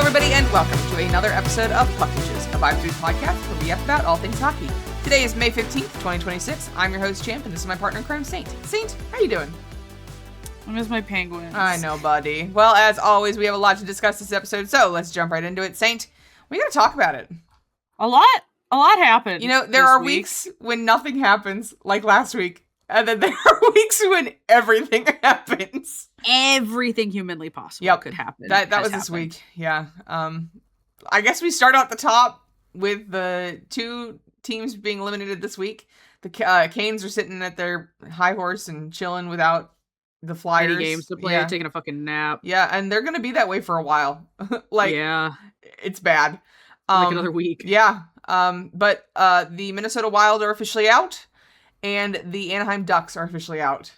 everybody, and welcome to another episode of Puck Inches, a 5-3 podcast where we have about all things hockey. Today is May 15th, 2026. I'm your host, Champ, and this is my partner in crime, Saint. Saint, how you doing? I miss my penguins. I know, buddy. Well, as always, we have a lot to discuss this episode, so let's jump right into it. Saint, we gotta talk about it. A lot happened. You know, there are weeks when nothing happens, like last week, and then there are weeks when everything happens. Everything humanly possible could happen. That was this week. Yeah. I guess we start at the top with the two teams being eliminated this week. The Canes are sitting at their high horse and chilling without the Flyers. Any games to play, taking a fucking nap. Yeah, and they're gonna be that way for a while. It's bad. Like another week. Yeah. But the Minnesota Wild are officially out. And the Anaheim Ducks are officially out.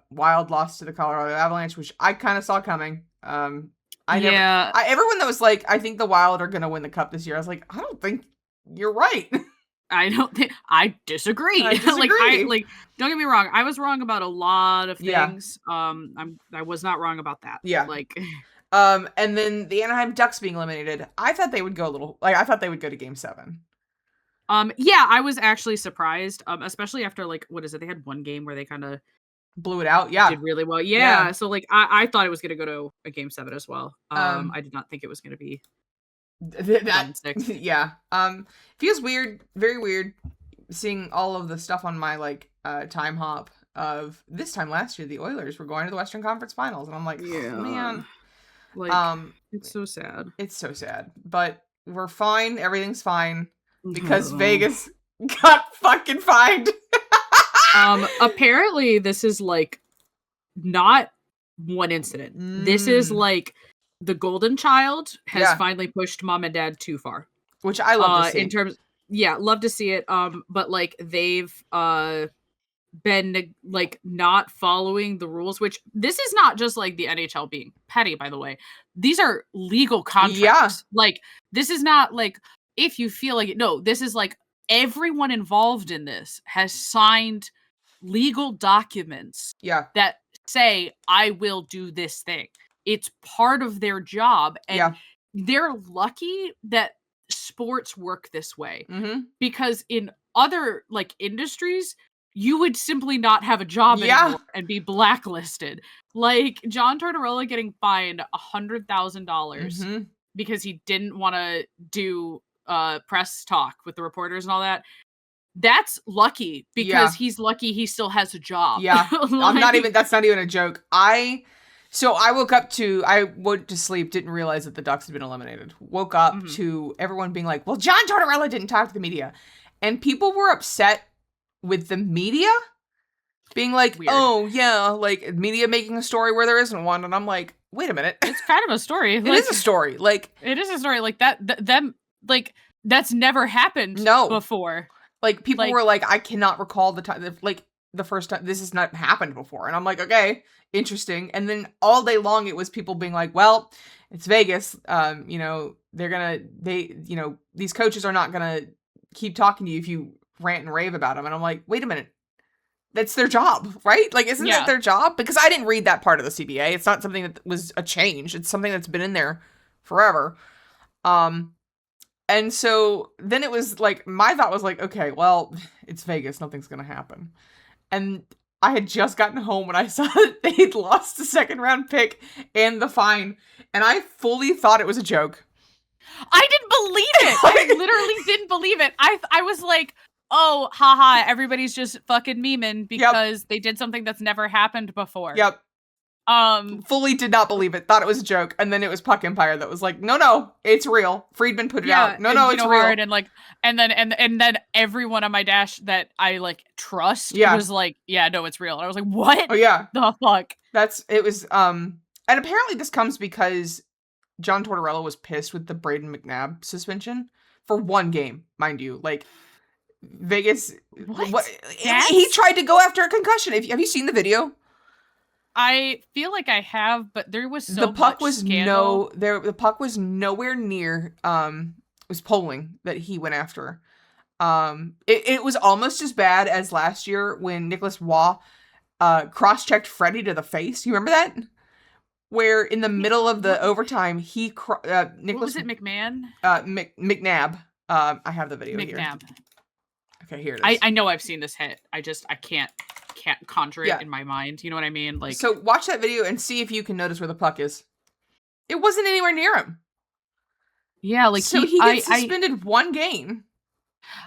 Wild lost to the Colorado Avalanche, which I kind of saw coming. Everyone that was like, I think the Wild are going to win the Cup this year. I was like, I don't think you're right. I disagree. Don't get me wrong. I was wrong about a lot of things. Yeah. I was not wrong about that. Yeah. And then the Anaheim Ducks being eliminated, I thought they would go to Game 7. I was actually surprised, especially after, they had one game where they kind of blew it out. Yeah. Did really well. Yeah. So, I thought it was going to go to a Game 7 as well. I did not think it was going to be that 6. Yeah. Feels weird, very weird, seeing all of the stuff on my, time hop of this time last year, the Oilers were going to the Western Conference Finals, and I'm like, oh, man. It's so sad. It's so sad. But we're fine. Everything's fine. Because Vegas got fucking fined. Apparently this is not one incident. This is the golden child has finally pushed mom and dad too far. Which I love to see. Love to see it. But they've been not following the rules, which this is not just the NHL being petty, by the way. These are legal contracts. Yeah. This is not if you feel like it. No, this is everyone involved in this has signed legal documents that say, I will do this thing. It's part of their job. And they're lucky that sports work this way. Mm-hmm. Because in other industries, you would simply not have a job anymore and be blacklisted. John Tortorella getting fined $100,000 because he didn't want to do press talk with the reporters and all that. That's lucky because he's lucky he still has a job. Yeah. That's not even a joke. I went to sleep, didn't realize that the Ducks had been eliminated. Woke up to everyone being like, well, John Tortorella didn't talk to the media. And people were upset with the media being like, weird. Oh yeah, media making a story where there isn't one. And I'm like, wait a minute. It's kind of a story. It is a story. It is a story that's never happened before. People were like, I cannot recall the time, the first time this has not happened before. And I'm like, okay, interesting. And then all day long, it was people being like, well, it's Vegas. These coaches are not going to keep talking to you if you rant and rave about them. And I'm like, wait a minute. That's their job, right? Isn't that their job? Because I didn't read that part of the CBA. It's not something that was a change. It's something that's been in there forever. And so then it was my thought was okay, well, it's Vegas. Nothing's going to happen. And I had just gotten home when I saw that they'd lost the second round pick and the fine. And I fully thought it was a joke. I didn't believe it. I literally didn't believe it. I was like, oh, haha, everybody's just fucking memeing because they did something that's never happened before. Yep. Fully did not believe it. Thought it was a joke. And then it was Puck Empire that was like, no, it's real. Friedman put it out. No, it's real. Hard and then everyone on my dash that I trust was like, yeah, no, it's real. And I was like, what? Oh yeah. The fuck? It was and apparently this comes because John Tortorella was pissed with the Braden McNabb suspension for one game, mind you. Vegas, what? He tried to go after a concussion. Have you seen the video? I feel like I have, but there was the puck was the puck was nowhere near it was Poling that he went after. It was almost as bad as last year when Nicholas Waugh cross-checked Freddie to the face. You remember that? where in the middle of the overtime, what Nicholas was it, McMahon? McNabb. I have the video here. McNabb. Okay, here it is. I know I've seen this hit. I can't conjure it Yeah. in my mind. You know what I mean? Like, so watch that video and see if you can notice where the puck is. It wasn't anywhere near him. yeah, like so he gets suspended 1 game.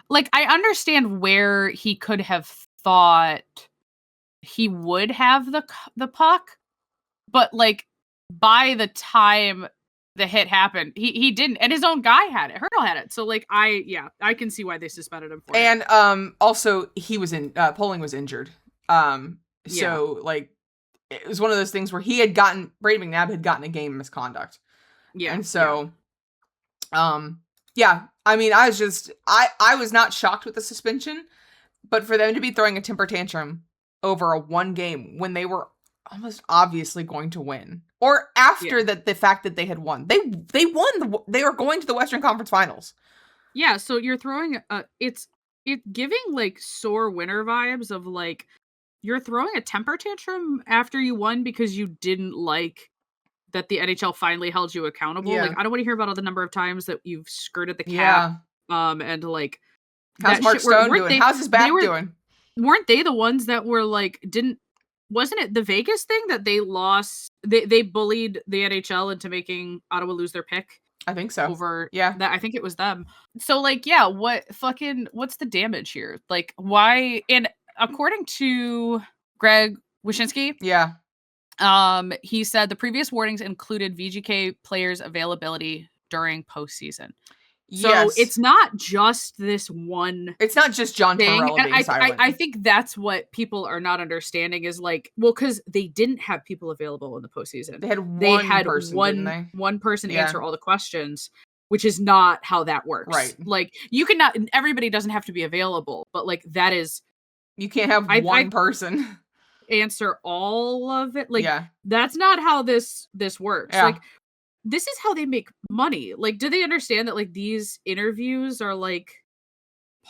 Like, I understand where he could have thought he would have the puck, but like by the time the hit happened, he didn't, and his own guy had it. Hurdle had it. So like I can see why they suspended him for it. And also he was Poling was injured. So like it was one of those things where Brady McNabb had gotten a game misconduct. Yeah. And so yeah, I mean, I was not shocked with the suspension, but for them to be throwing a temper tantrum over a 1 game when they were almost obviously going to win, or after the fact that they had won, they won. They were going to the Western Conference Finals. Yeah, so you're throwing it's giving like sore winner vibes of like you're throwing a temper tantrum after you won because you didn't like that the NHL finally held you accountable. Yeah. Like, I don't want to hear about all the number of times that you've skirted the cap. Yeah. And like, how's Mark Stone doing? How's his back doing? Weren't they the ones that were like, wasn't it the Vegas thing that they lost? They bullied the NHL into making Ottawa lose their pick? I think so. I think it was them. So like, yeah, what's the damage here? Like, why? And according to Greg Wyshynski, he said the previous warnings included VGK players' availability during postseason. So it's not just this one. It's not just John Tortorella being silent. I think that's what people are not understanding is like, well, because they didn't have people available in the postseason. They had one person answer all the questions, which is not how that works. Right. Like you cannot. Everybody doesn't have to be available, but like that is. You can't have one person answer all of it. Like that's not how this works. Yeah. Like. This is how they make money. Like, do they understand that like these interviews are like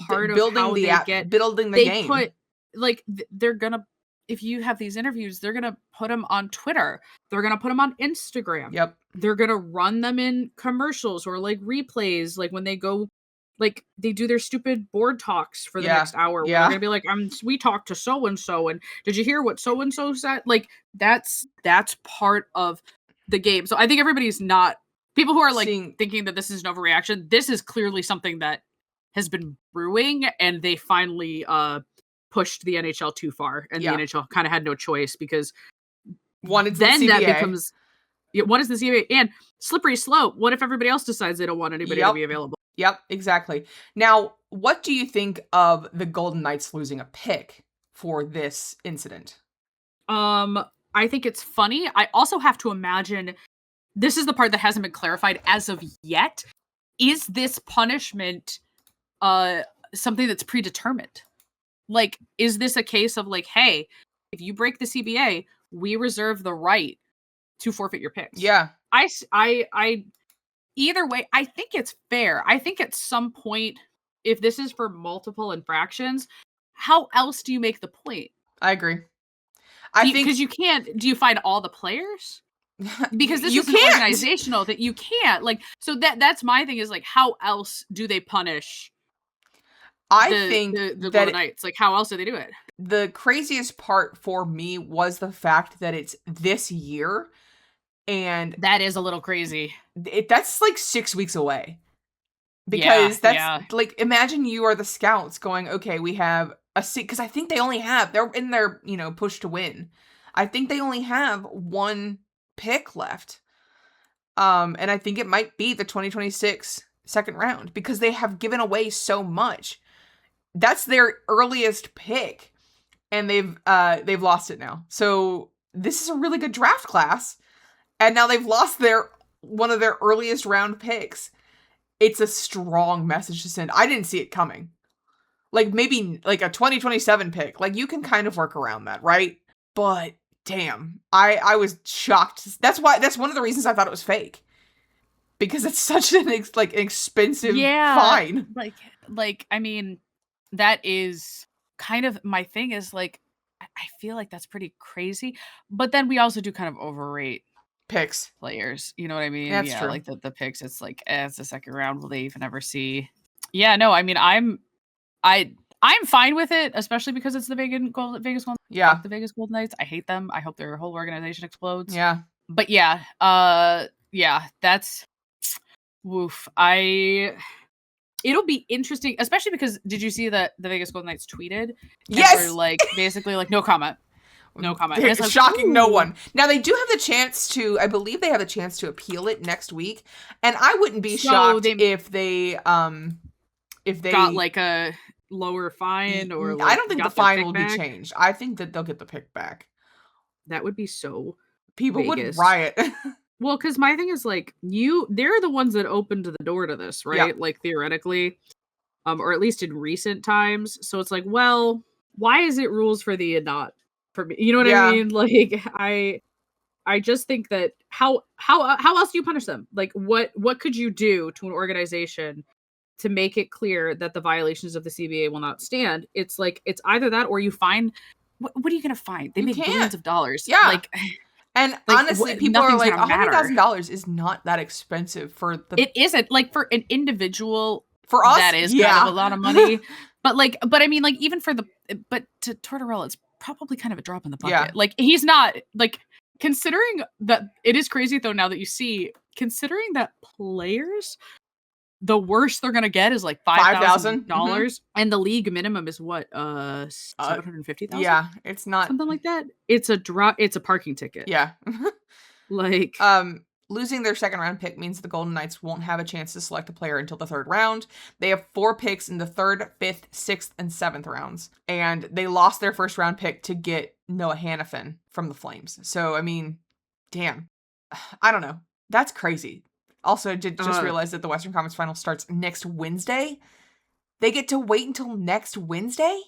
part of how they get building the game? Put like they're gonna, if you have these interviews, they're gonna put them on Twitter. They're gonna put them on Instagram. Yep. They're gonna run them in commercials or like replays. Like when they go, like they do their stupid board talks for the next hour. Where they're gonna be like, we talked to so and so, and did you hear what so and so said? Like that's part of the game. So I think everybody's not people who are like thinking that this is an overreaction. This is clearly something that has been brewing, and they finally pushed the NHL too far, and the NHL kind of had no choice because one is then that becomes one is the CBA and slippery slope. What if everybody else decides they don't want anybody to be available? Yep, exactly. Now, what do you think of the Golden Knights losing a pick for this incident? I think it's funny. I also have to imagine this is the part that hasn't been clarified as of yet. Is this punishment something that's predetermined? Like, is this a case of like, hey, if you break the CBA, we reserve the right to forfeit your picks? Yeah. I either way, I think it's fair. I think at some point, if this is for multiple infractions, how else do you make the point? I agree. Because you can't. Do you find all the players? Because this is an organizational that you can't like. So that's my thing is like, how else do they punish? I think the Golden Knights. Like, how else do they do it? The craziest part for me was the fact that it's this year, and that is a little crazy. That's like 6 weeks away. Because that's like, imagine you are the scouts going, okay, we have a seat, because I think they're in their, push to win. I think they only have 1 pick left. And I think it might be the 2026 second round because they have given away so much. That's their earliest pick, and they've lost it now. So this is a really good draft class, and now they've lost one of their earliest round picks. It's a strong message to send. I didn't see it coming. Like, maybe, like, a 2027 pick. Like, you can kind of work around that, right? But, damn. I was shocked. That's one of the reasons I thought it was fake. Because it's such an, expensive fine. Like, I mean, that is kind of, my thing is, like, I feel like that's pretty crazy. But then we also do kind of overrate picks. players. You know what I mean? That's yeah, true. like the picks. It's like, it's the second round. Will they even ever see? Yeah, no. I mean, I'm fine with it, especially because it's the Vegas Golden. Yeah. Fuck the Vegas Golden Knights. I hate them. I hope their whole organization explodes. Yeah. But yeah, that's woof. It'll be interesting, especially because did you see that the Vegas Golden Knights tweeted? Yes. They're like basically like no comment. No comment. They're It's like, shocking no ooh. one. Now they do have the chance to, I believe they have a chance to appeal it next week. And I wouldn't be shocked if they got like a lower fine or like I don't think the fine will be changed. I think that they'll get the pick back. That would be so people Vegas. would riot. Well, because my thing is like they're the ones that opened the door to this, right? Yeah. Like theoretically, or at least in recent times. So it's like, well, why is it rules for thee and not for me? You know what I mean? Like I just think that how else do you punish them? Like what could you do to an organization to make it clear that the violations of the CBA will not stand? It's like it's either that or you fine. What are you gonna find? They make billions of dollars. Yeah. Like. And honestly, people are like, $100,000 is not that expensive for the. It isn't, like, for an individual. For us, that is kind of a lot of money. but I mean, like, even for but to Tortorella, it's probably kind of a drop in the bucket. Yeah. Like, he's not like considering that it is crazy though. Now that you see, considering that players, the worst they're gonna get is like $5,000, and the league minimum is what $750,000. Yeah, it's not something like that. It's a drop. It's a parking ticket. Yeah, like losing their second round pick means the Golden Knights won't have a chance to select a player until the third round. They have 4 picks in the 3rd, 5th, 6th, and 7th rounds, and they lost their first round pick to get Noah Hannafin from the Flames. So I mean, damn, I don't know. That's crazy. Also, did just realize that the Western Conference Final starts next Wednesday. They get to wait until next Wednesday?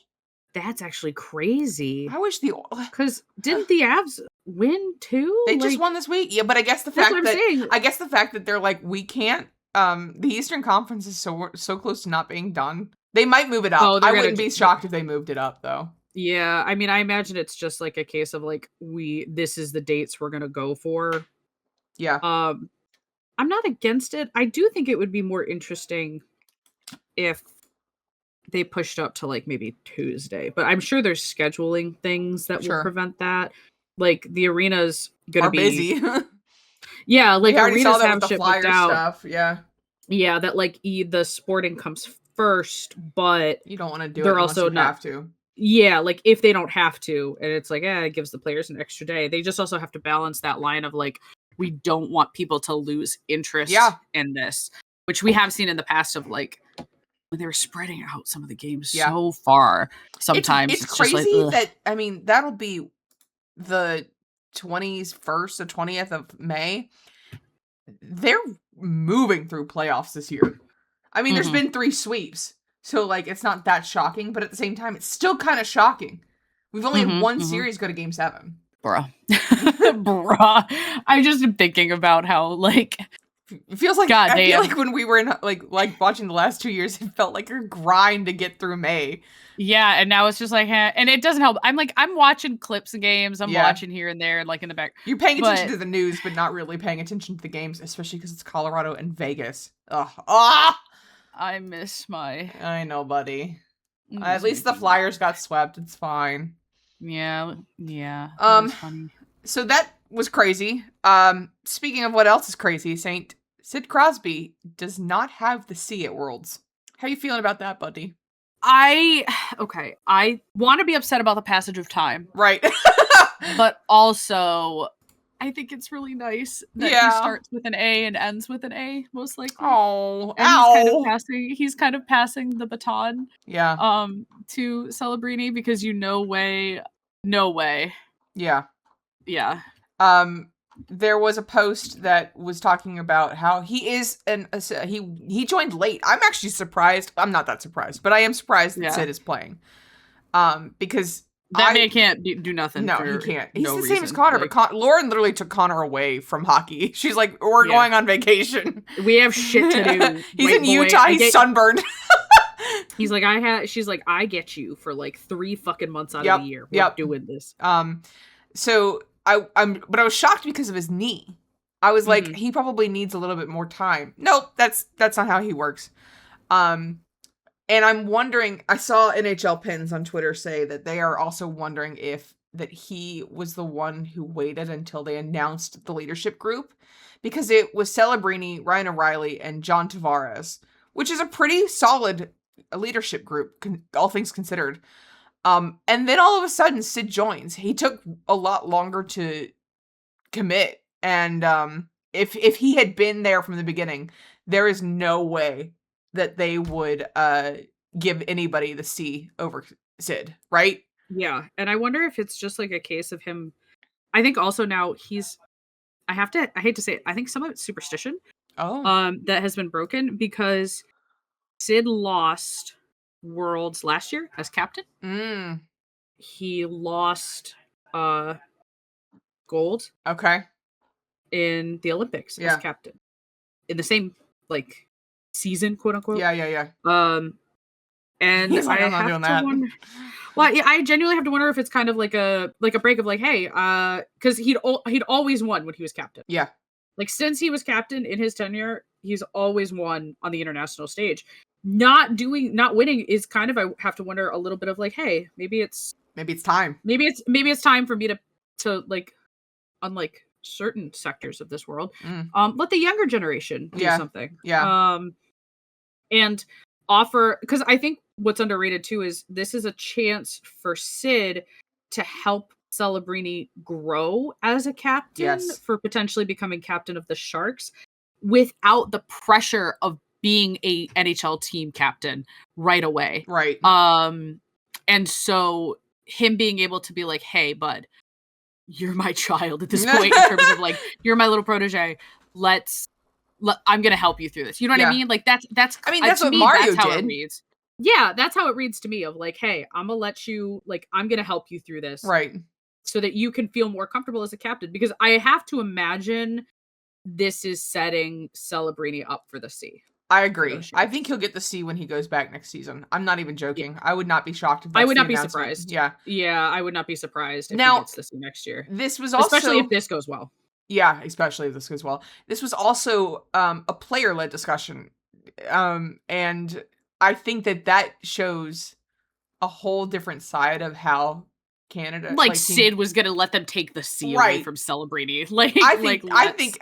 That's actually crazy. I wish because didn't the Avs win too? They just won this week. Yeah, but I guess the fact that they're like, we can't. The Eastern Conference is so close to not being done. They might move it up. I wouldn't be shocked if they moved it up though. Yeah, I mean, I imagine it's just like a case of like this is the dates we're gonna go for. Yeah. I'm not against it. I do think it would be more interesting if they pushed up to like maybe Tuesday, but I'm sure there's scheduling things that will prevent that. Like the arena's gonna be busy. Yeah, like arenas have shit booked out. Stuff. Yeah, that like the sporting comes first, but you don't want to do it unless you have to. Yeah, like if they don't have to, and it's like, it gives the players an extra day. They just also have to balance that line of like, we don't want people to lose interest in this, which we have seen in the past of like when they were spreading out some of the games so far. Sometimes it's crazy that I mean that'll be the 21st or 20th of May. They're moving through playoffs this year. I mean, there's been 3 sweeps, so like it's not that shocking, but at the same time, it's still kind of shocking. We've only had one series go to Game 7. Bruh. I just am thinking about how like it feels like I feel like when we were in like watching the last 2 years, it felt like a grind to get through May. Yeah, and now it's just like, and it doesn't help. I'm watching clips of games. I'm watching here and there, like in the back. You're paying attention to the news, but not really paying attention to the games, especially because it's Colorado and Vegas. I miss my. I know, buddy. At least the Flyers got swept. It's fine. Yeah. Funny. So that was crazy. Speaking of what else is crazy, Sid Crosby does not have the C at Worlds. How are you feeling about that, buddy? I want to be upset about the passage of time. Right. But also, I think it's really nice that he starts with an A and ends with an A, most likely. Oh, and he's kind of passing the baton. Yeah. To Celebrini because no way. Yeah. Yeah. There was a post that was talking about how he is he joined late. I'm actually surprised. I'm not that surprised, but I am surprised that Sid is playing. Because that man can't do nothing. No, he can't. He's the same as Connor, but Lauren literally took Connor away from hockey. She's like, we're going on vacation. We have shit to do. He's in Utah. He's sunburned. He's like, she's like, I get you for like 3 fucking months out of the year. We're doing this. So but I was shocked because of his knee. I was like, he probably needs a little bit more time. Nope, that's not how he works. And I'm wondering, I saw NHL Pins on Twitter say that they are also wondering if that he was the one who waited until they announced the leadership group, because it was Celebrini, Ryan O'Reilly, and John Tavares, which is a pretty solid leadership group, all things considered. And then all of a sudden Sid joins. He took a lot longer to commit. And if he had been there from the beginning, there is no way that they would give anybody the C over Sid, right? Yeah. And I wonder if it's just like a case of him. I think also now I hate to say it, I think some of it's superstition. That has been broken because Sid lost Worlds last year as captain. He lost gold. Okay. In the Olympics as captain. In the same like season, quote unquote. Yeah. And He's like, I I'm not have doing to that. wonder. Well, yeah, I genuinely have to wonder if it's kind of like a break of like, hey, because he'd always won when he was captain. Yeah. Like since he was captain in his tenure, he's always won on the international stage. Not winning is kind of, I have to wonder a little bit of like, hey, maybe it's time. Maybe it's time for me to like, unlike certain sectors of this world, let the younger generation do something. And offer, because I think what's underrated too is this is a chance for Sid to help Celebrini grow as a captain for potentially becoming captain of the Sharks without the pressure of being a NHL team captain right away. Right. And so him being able to be like, hey, bud, you're my child at this point in terms of like, you're my little protege. I'm gonna help you through this. You know what I mean? Like that's what Mario that's how did. It reads. Yeah, that's how it reads to me of like, hey, I'm gonna let you, like, I'm gonna help you through this. Right. So that you can feel more comfortable as a captain. Because I have to imagine this is setting Celebrini up for the C. I agree. I think he'll get the C when he goes back next season. I'm not even joking. I would not be shocked if that's I would not be announcement. surprised. Yeah. Yeah, I would not be surprised if he gets the C next year. This was also, especially if this goes well. Yeah, especially if this goes well. This was also a player-led discussion. And I think that shows a whole different side of how Canada, like Sid was gonna let them take the C away from Celebrini. Like I think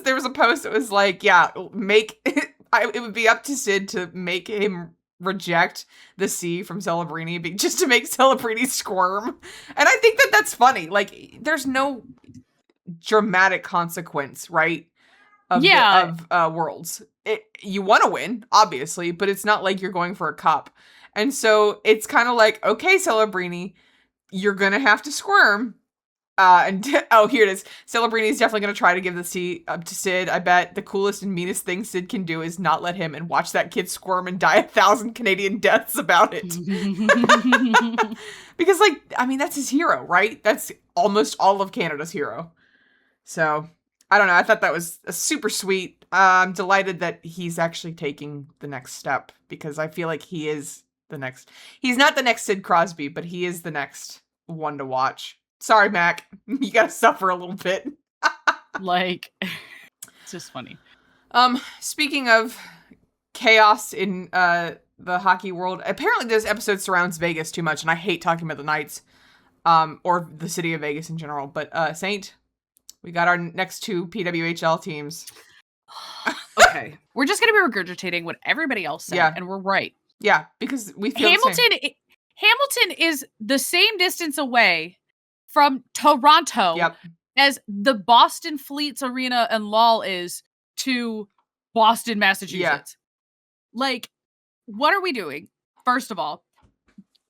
there was a post that was like, it would be up to Sid to make him reject the C from Celebrini just to make Celebrini squirm. And I think that's funny. Like, there's no dramatic consequence, right? Of Worlds. You want to win, obviously, but it's not like you're going for a cup. And so it's kind of like, okay, Celebrini, you're gonna have to squirm. Here it is. Celebrini's definitely gonna try to give the C up to Sid. I bet the coolest and meanest thing Sid can do is not let him and watch that kid squirm and die 1,000 Canadian deaths about it. Because, that's his hero, right? That's almost all of Canada's hero. So, I don't know. I thought that was super sweet. I'm delighted that he's actually taking the next step, because I feel like he is the next. He's not the next Sid Crosby, but he is the next one to watch. Sorry, Mac. You gotta suffer a little bit. It's just funny. Speaking of chaos in the hockey world, apparently this episode surrounds Vegas too much, and I hate talking about the Knights, or the city of Vegas in general. But Saint, we got our next two PWHL teams. Okay, we're just gonna be regurgitating what everybody else said, and we're right. Yeah, because we feel Hamilton is the same distance away from Toronto as the Boston Fleets Arena and LOL is to Boston, Massachusetts. Like, what are we doing? First of all,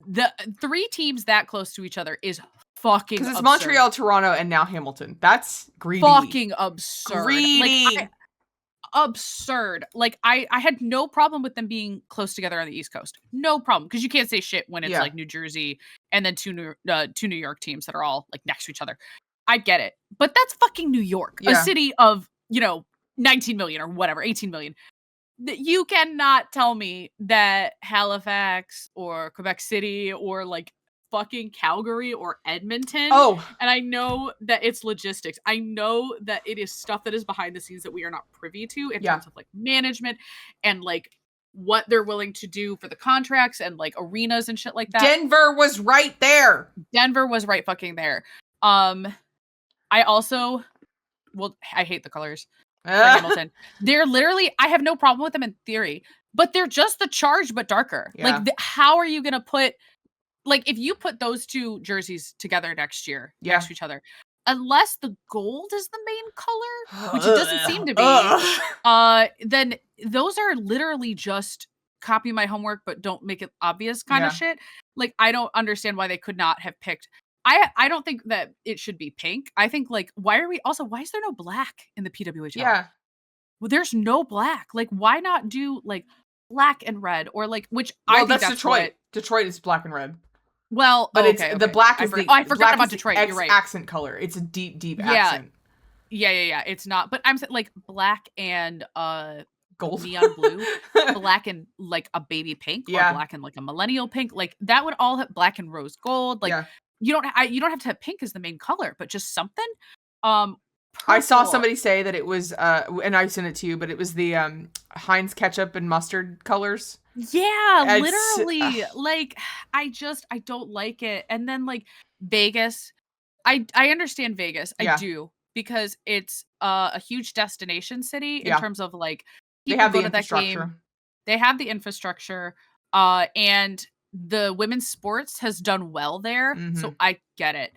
the three teams that close to each other is fucking absurd. Because it's Montreal, Toronto, and now Hamilton. That's greedy. Fucking absurd. Greedy. Absurd. Like, I had no problem with them being close together on the East Coast. No problem. Because you can't say shit when it's like New Jersey and then two New York teams that are all like next to each other. I get it. But that's fucking New York. A city of, 19 million or whatever, 18 million. You cannot tell me that Halifax or Quebec City or like fucking Calgary or Edmonton. Oh, And I know that it's logistics. I know that it is stuff that is behind the scenes that we are not privy to in terms of like management and like what they're willing to do for the contracts and like arenas and shit like that. Denver was right there. Denver was right fucking there. I also, well, I hate the colors for Hamilton. They're literally, I have no problem with them in theory, but they're just the charge but darker. Yeah. Like, how are you gonna put, like, if you put those two jerseys together next year next to each other, unless the gold is the main color, which it doesn't seem to be, then those are literally just copy my homework but don't make it obvious kind of shit. Like, I don't understand why they could not have picked. I don't think that it should be pink. I think, like, why is there no black in the PWHL? Yeah. Well, there's no black. Like, why not do like black and red or like, which I think that's Detroit. Detroit is black and red. Well, but it's the black is I forgot about Detroit. You're right. Accent color. It's a deep accent. Yeah. It's not. But I'm saying like black and gold, neon blue, black and like a baby pink, or black and like a millennial pink. Like that would all have black and rose gold. Like you don't have to have pink as the main color, but just something. Purple. I saw somebody say that it was and I sent it to you, but it was the Heinz ketchup and mustard colors. Yeah, literally. Like I don't like it. And then like Vegas, I understand Vegas. I do, because it's a huge destination city in terms of like they have the infrastructure. They have the infrastructure, and the women's sports has done well there. So I get it.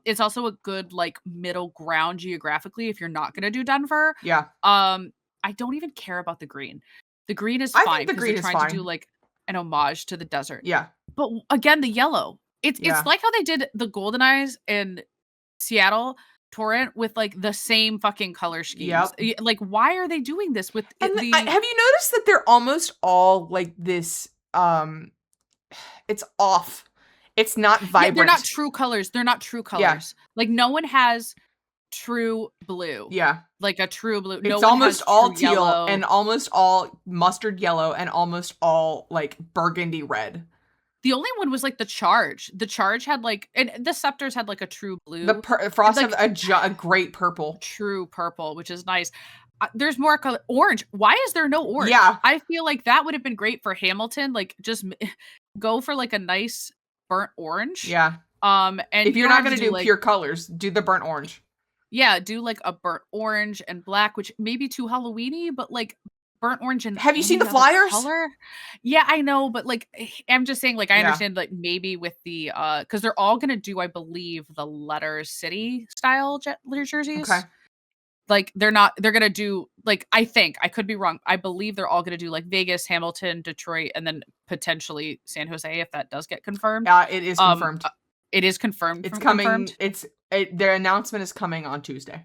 It's also a good like middle ground geographically if you're not gonna do Denver. Yeah. I don't even care about the green. The green is fine. I think the green is trying fine. to do like an homage to the desert. Yeah. But again, the yellow. It's like how they did the Golden Eyes in Seattle Torrent with like the same fucking color schemes. Yep. Like, why are they doing this with have you noticed that they're almost all like this it's off. It's not vibrant. They're not true colors. Yeah. Like no one has true blue. Yeah. Like a true blue. It's almost all teal yellow. And almost all mustard yellow and almost all like burgundy red. The only one was like the Charge. The Charge had like, and the Scepters had like a true blue. The Frost had a great purple. True purple, which is nice. There's more color. Orange. Why is there no orange? Yeah. I feel like that would have been great for Hamilton. Like just go for like a nice burnt orange. Yeah. And if you're not going to do like, pure colors, do the burnt orange. Yeah. Do like a burnt orange and black, which may be too Halloween-y, but like burnt orange and have you seen the flyers? Color? Yeah, I know, but like I'm just saying, like I understand, like maybe with the because they're all gonna do, I believe, the letter city style jerseys. Okay. Like they're gonna do like I think I could be wrong. I believe they're all gonna do like Vegas, Hamilton, Detroit, and then potentially San Jose if that does get confirmed. It is confirmed. It is confirmed. It's coming. Confirmed? Their announcement is coming on Tuesday.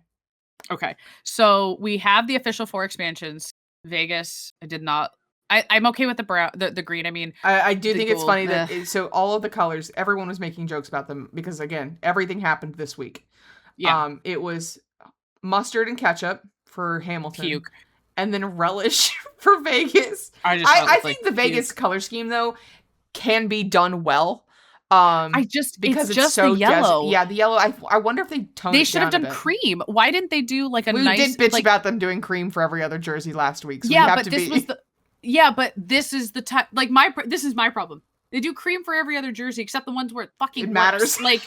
Okay, so we have the official 4 expansions. Vegas, I did not. I'm okay with the brown, the green. I mean, I do think it's funny that so all of the colors, everyone was making jokes about them because again, everything happened this week. Yeah, it was mustard and ketchup for Hamilton, puke, and then relish for Vegas. I think the Vegas color scheme though can be done well. Because it's just so the yellow. Yeah, the yellow. I wonder if they toned They should have done cream. Why didn't they do like a nice? We did bitch about them doing cream for every other jersey last week. So yeah, but this was the. Yeah, but this is the time. Like this is my problem. They do cream for every other jersey except the ones where it fucking matters. Like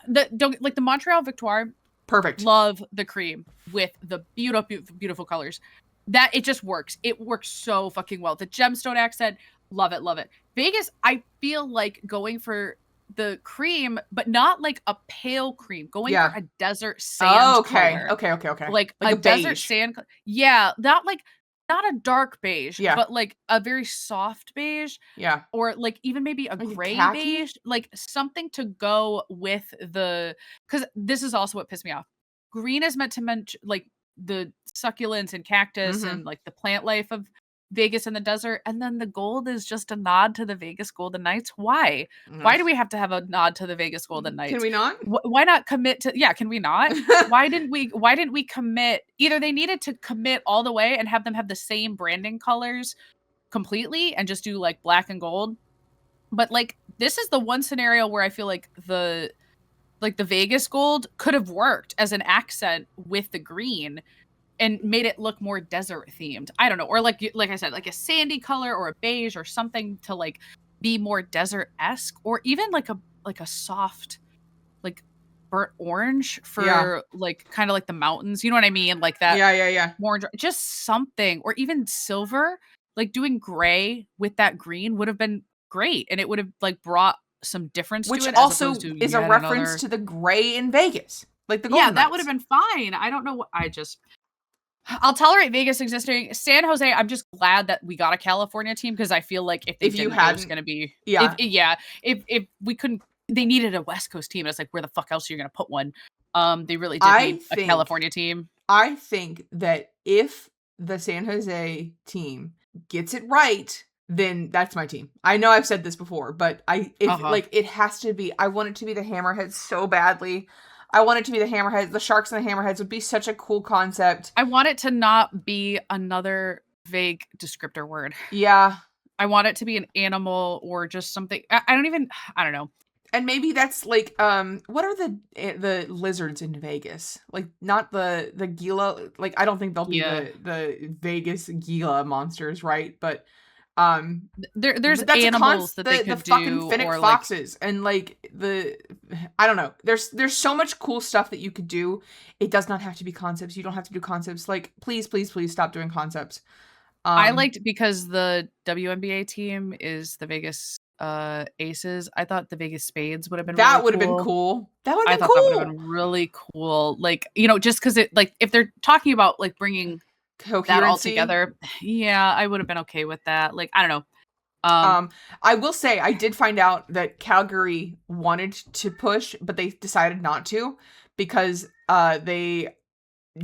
the Montreal Victoire. Perfect. Love the cream with the beautiful colors. That it just works. It works so fucking well. The gemstone accent. Love it. Vegas, I feel like going for the cream, but not like a pale cream. Going for a desert sand color. Okay. Like a desert sand. Yeah, not a dark beige, but like a very soft beige. Yeah. Or like even maybe a gray beige. Like something to go with because this is also what pissed me off. Green is meant to mention like the succulents and cactus and like the plant life of Vegas in the desert, and then the gold is just a nod to the Vegas Golden Knights. Why? Why do we have to have a nod to the Vegas Golden Knights? Can we not? Why not commit to? Yeah, can we not? Why didn't we commit? Either they needed to commit all the way and have them have the same branding colors completely, and just do like black and gold, But like this is the one scenario where I feel like the Vegas gold could have worked as an accent with the green and made it look more desert themed. I don't know. Or like I said, like a sandy color or a beige or something to like be more desert-esque, or even like a soft like burnt orange for like kind of like the mountains. You know what I mean? Like that orange, just something, or even silver, like doing gray with that green would have been great, and it would have like brought some difference Which to it, also as opposed to is a reference to the gray in Vegas, like the Golden that would have been fine. I don't know what I'll tolerate Vegas existing. San Jose, I'm just glad that we got a California team, because I feel like if you had, it was going to be if we couldn't, they needed a West Coast team. It's like, where the fuck else are you going to put one? They really did need a California team. I think that if the San Jose team gets it right, then that's my team. I know I've said this before, but like it has to be. I want it to be the Hammerheads so badly. I want it to be the Hammerheads. The Sharks and the Hammerheads would be such a cool concept. I want it to not be another vague descriptor word. Yeah. I want it to be an animal or just something. I don't know. And maybe that's like, what are the lizards in Vegas? Like, not the Gila. Like, I don't think they'll be the Vegas Gila monsters, right? But there's animals that they could the fucking Finnick foxes, and like I don't know. There's so much cool stuff that you could do. It does not have to be concepts. You don't have to do concepts. Like, please stop doing concepts. I liked, because the WNBA team is the Vegas Aces. I thought the Vegas Spades would have been that would have been cool. That would have been cool. That would have been really cool. Like, just because it, like, if they're talking about like bringing that all together, I would have been okay with that. Like, I don't know. I will say I did find out that Calgary wanted to push, but they decided not to, because they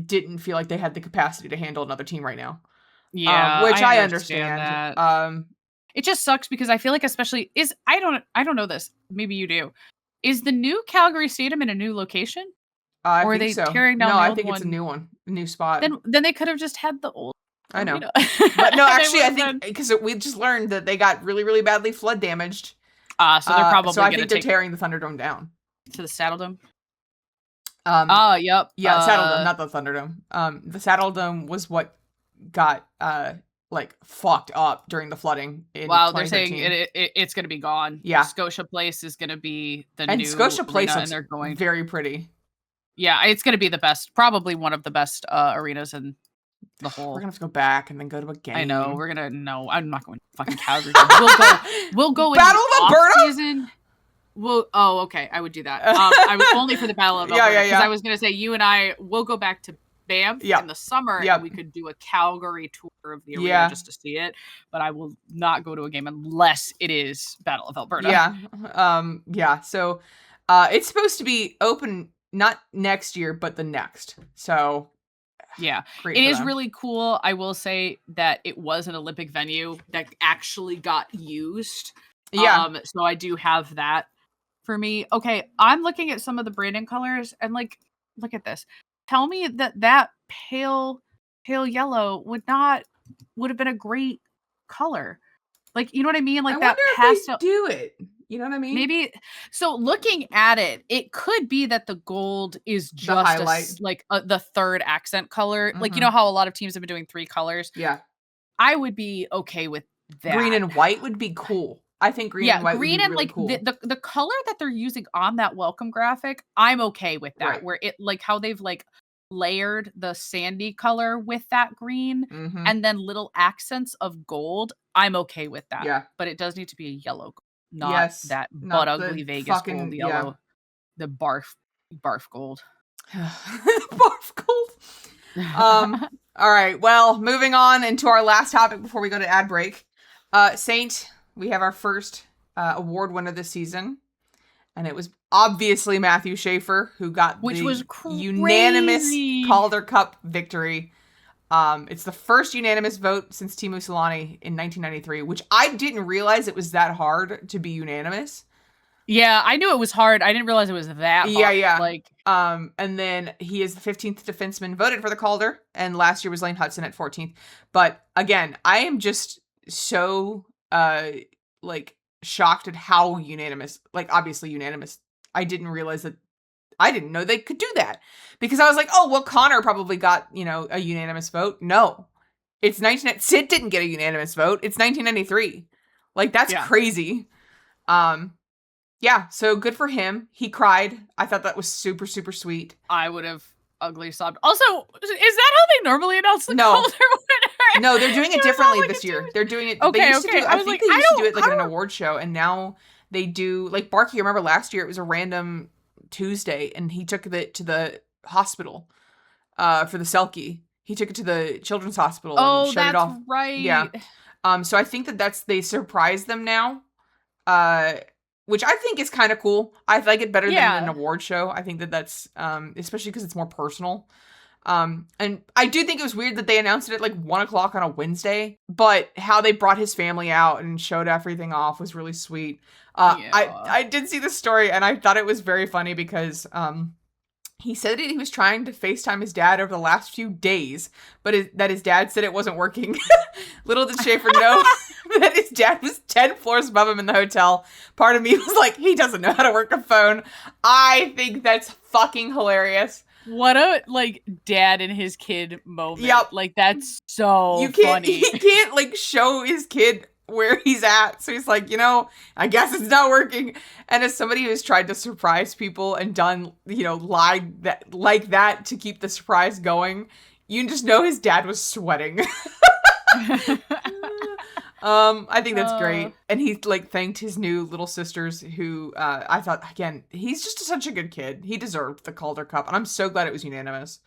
didn't feel like they had the capacity to handle another team right now. Yeah, which I understand. That. It just sucks, because I feel like, especially I don't know this. Maybe you do. Is the new Calgary Stadium in a new location? Or are they tearing down the old one? I think it's a new one, a new spot. Then they could have just had the old. I know. But no, actually, I think, because we just learned that they got really, really badly flood damaged. So they're probably. So I think they're tearing the Thunderdome down. To the Saddledome. Yep. Yeah, Saddledome, not the Thunderdome. The Saddledome was what got like fucked up during the flooding in 2013. They're saying it's going to be gone. Yeah. Scotia Place is going to be the and new Scotia Place arena, and they're going very pretty. Yeah, it's going to be the best, probably one of the best arenas in the whole. We're going to have to go back and then go to a game. I know, no, I'm not going to fucking Calgary. We'll go Battle of Alberta season. Okay, I would do that. I was only for the Battle of Alberta, because I was going to say, you and I will go back to Banff in the summer, and we could do a Calgary tour of the arena just to see it, but I will not go to a game unless it is Battle of Alberta. So it's supposed to be open not next year, but the next. So it is really cool. I will say that it was an Olympic venue that actually got used. So I do have that for me. Okay, I'm looking at some of the branding colors, and like, look at this. Tell me that pale yellow would have been a great color. Like, you know what I mean? Like, that pastel. If they do it. You know what I mean? Maybe. So looking at it, it could be that the gold is just the third accent color. Mm-hmm. Like, you know how a lot of teams have been doing 3 colors? Yeah. I would be okay with that. Green and white would be cool. I think green and white would be really cool. The color that they're using on that welcome graphic, I'm okay with that. Right. Where it, like, how they've like layered the sandy color with that green, and then little accents of gold. I'm okay with that. Yeah. But it does need to be a yellow gold. Not that butt ugly Vegas gold yellow. The barf gold. Barf gold. All right. Well, moving on into our last topic before we go to ad break. Saint, we have our first award winner this season, and it was obviously Matthew Schaefer, who got the unanimous Calder Cup victory. It's the first unanimous vote since Teemu Selanne in 1993, which I didn't realize it was that hard to be unanimous. Yeah, I knew it was hard. I didn't realize it was that hard. Yeah. Like, and then he is the 15th defenseman voted for the Calder, and last year was Lane Hudson at 14th. But again, I am just so shocked at how unanimous, like obviously unanimous. I didn't know they could do that, because I was like, oh, well, Connor probably got, a unanimous vote. No, it's Sid didn't get a unanimous vote. It's 1993. Like, that's crazy. Yeah, so good for him. He cried. I thought that was super, super sweet. I would have ugly sobbed. Also, is that how they normally announce the Calder winner? No, they're doing it differently this year. They're doing it. Okay, they used to do, I think they used to do it like at an don't- award show, and now they do, like, Barkey, remember last year it was a random Tuesday, and he took it to the hospital for the Selkie. He took it to the children's hospital and showed it off. Oh, that's right. Yeah. So I think they surprise them now, which I think is kind of cool. I like it better than an award show. I think that's especially because it's more personal. And I do think it was weird that they announced it at like 1:00 on a Wednesday, but how they brought his family out and showed everything off was really sweet. I did see the story, and I thought it was very funny because he said that he was trying to FaceTime his dad over the last few days, but that his dad said it wasn't working. Little did Schaefer know that his dad was 10 floors above him in the hotel. Part of me was like, he doesn't know how to work a phone. I think that's fucking hilarious. What a, dad and his kid moment. Yep. Like, that's so funny. He can't, show his kid where he's at. So he's like, I guess it's not working. And as somebody who's tried to surprise people and done, lied like that to keep the surprise going, you just know his dad was sweating. I think that's great. And he thanked his new little sisters who I thought, again, he's just such a good kid. He deserved the Calder Cup, and I'm so glad it was unanimous.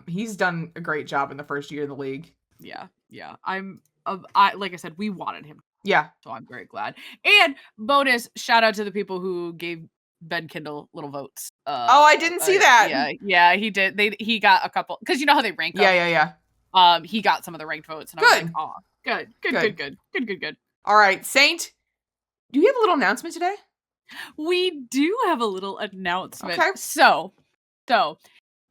He's done a great job in the first year of the league. Yeah. Like I said, we wanted him. Yeah. So I'm very glad. And bonus shout out to the people who gave Ben Kindle little votes. I didn't see that. Yeah, he did. He got a couple, because you know how they rank them. Yeah. He got some of the ranked votes, and good. I was like, oh, good. All right, Saint, do you have a little announcement today? We do have a little announcement. Okay. So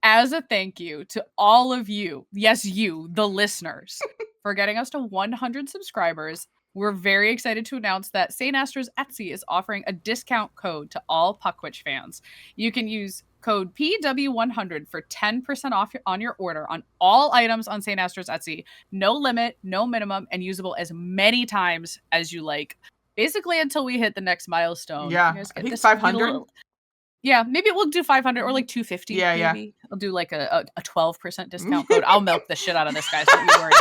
as a thank you to all of you, yes, you, the listeners, for getting us to 100 subscribers, we're very excited to announce that St. Astro's Etsy is offering a discount code to all Puckwitch fans. You can use code PW100 for 10% off on your order on all items on St. Astro's Etsy. No limit, no minimum, and usable as many times as you like. Basically until we hit the next milestone. Yeah, I think 500. Yeah, maybe we'll do 500 or 250. Yeah, maybe. I'll do a 12% discount code. I'll milk the shit out of this, guys. Don't you worry.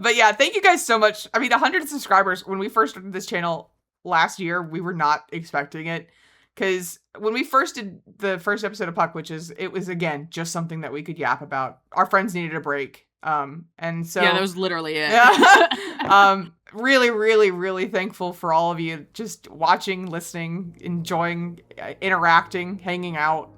But yeah, thank you guys so much. I mean, 100 subscribers. When we first started this channel last year, we were not expecting it. Because when we first did the first episode of Puckwitches, it was, again, just something that we could yap about. Our friends needed a break. And so... Yeah, that was literally it. Yeah. Really, really, really thankful for all of you just watching, listening, enjoying, interacting, hanging out,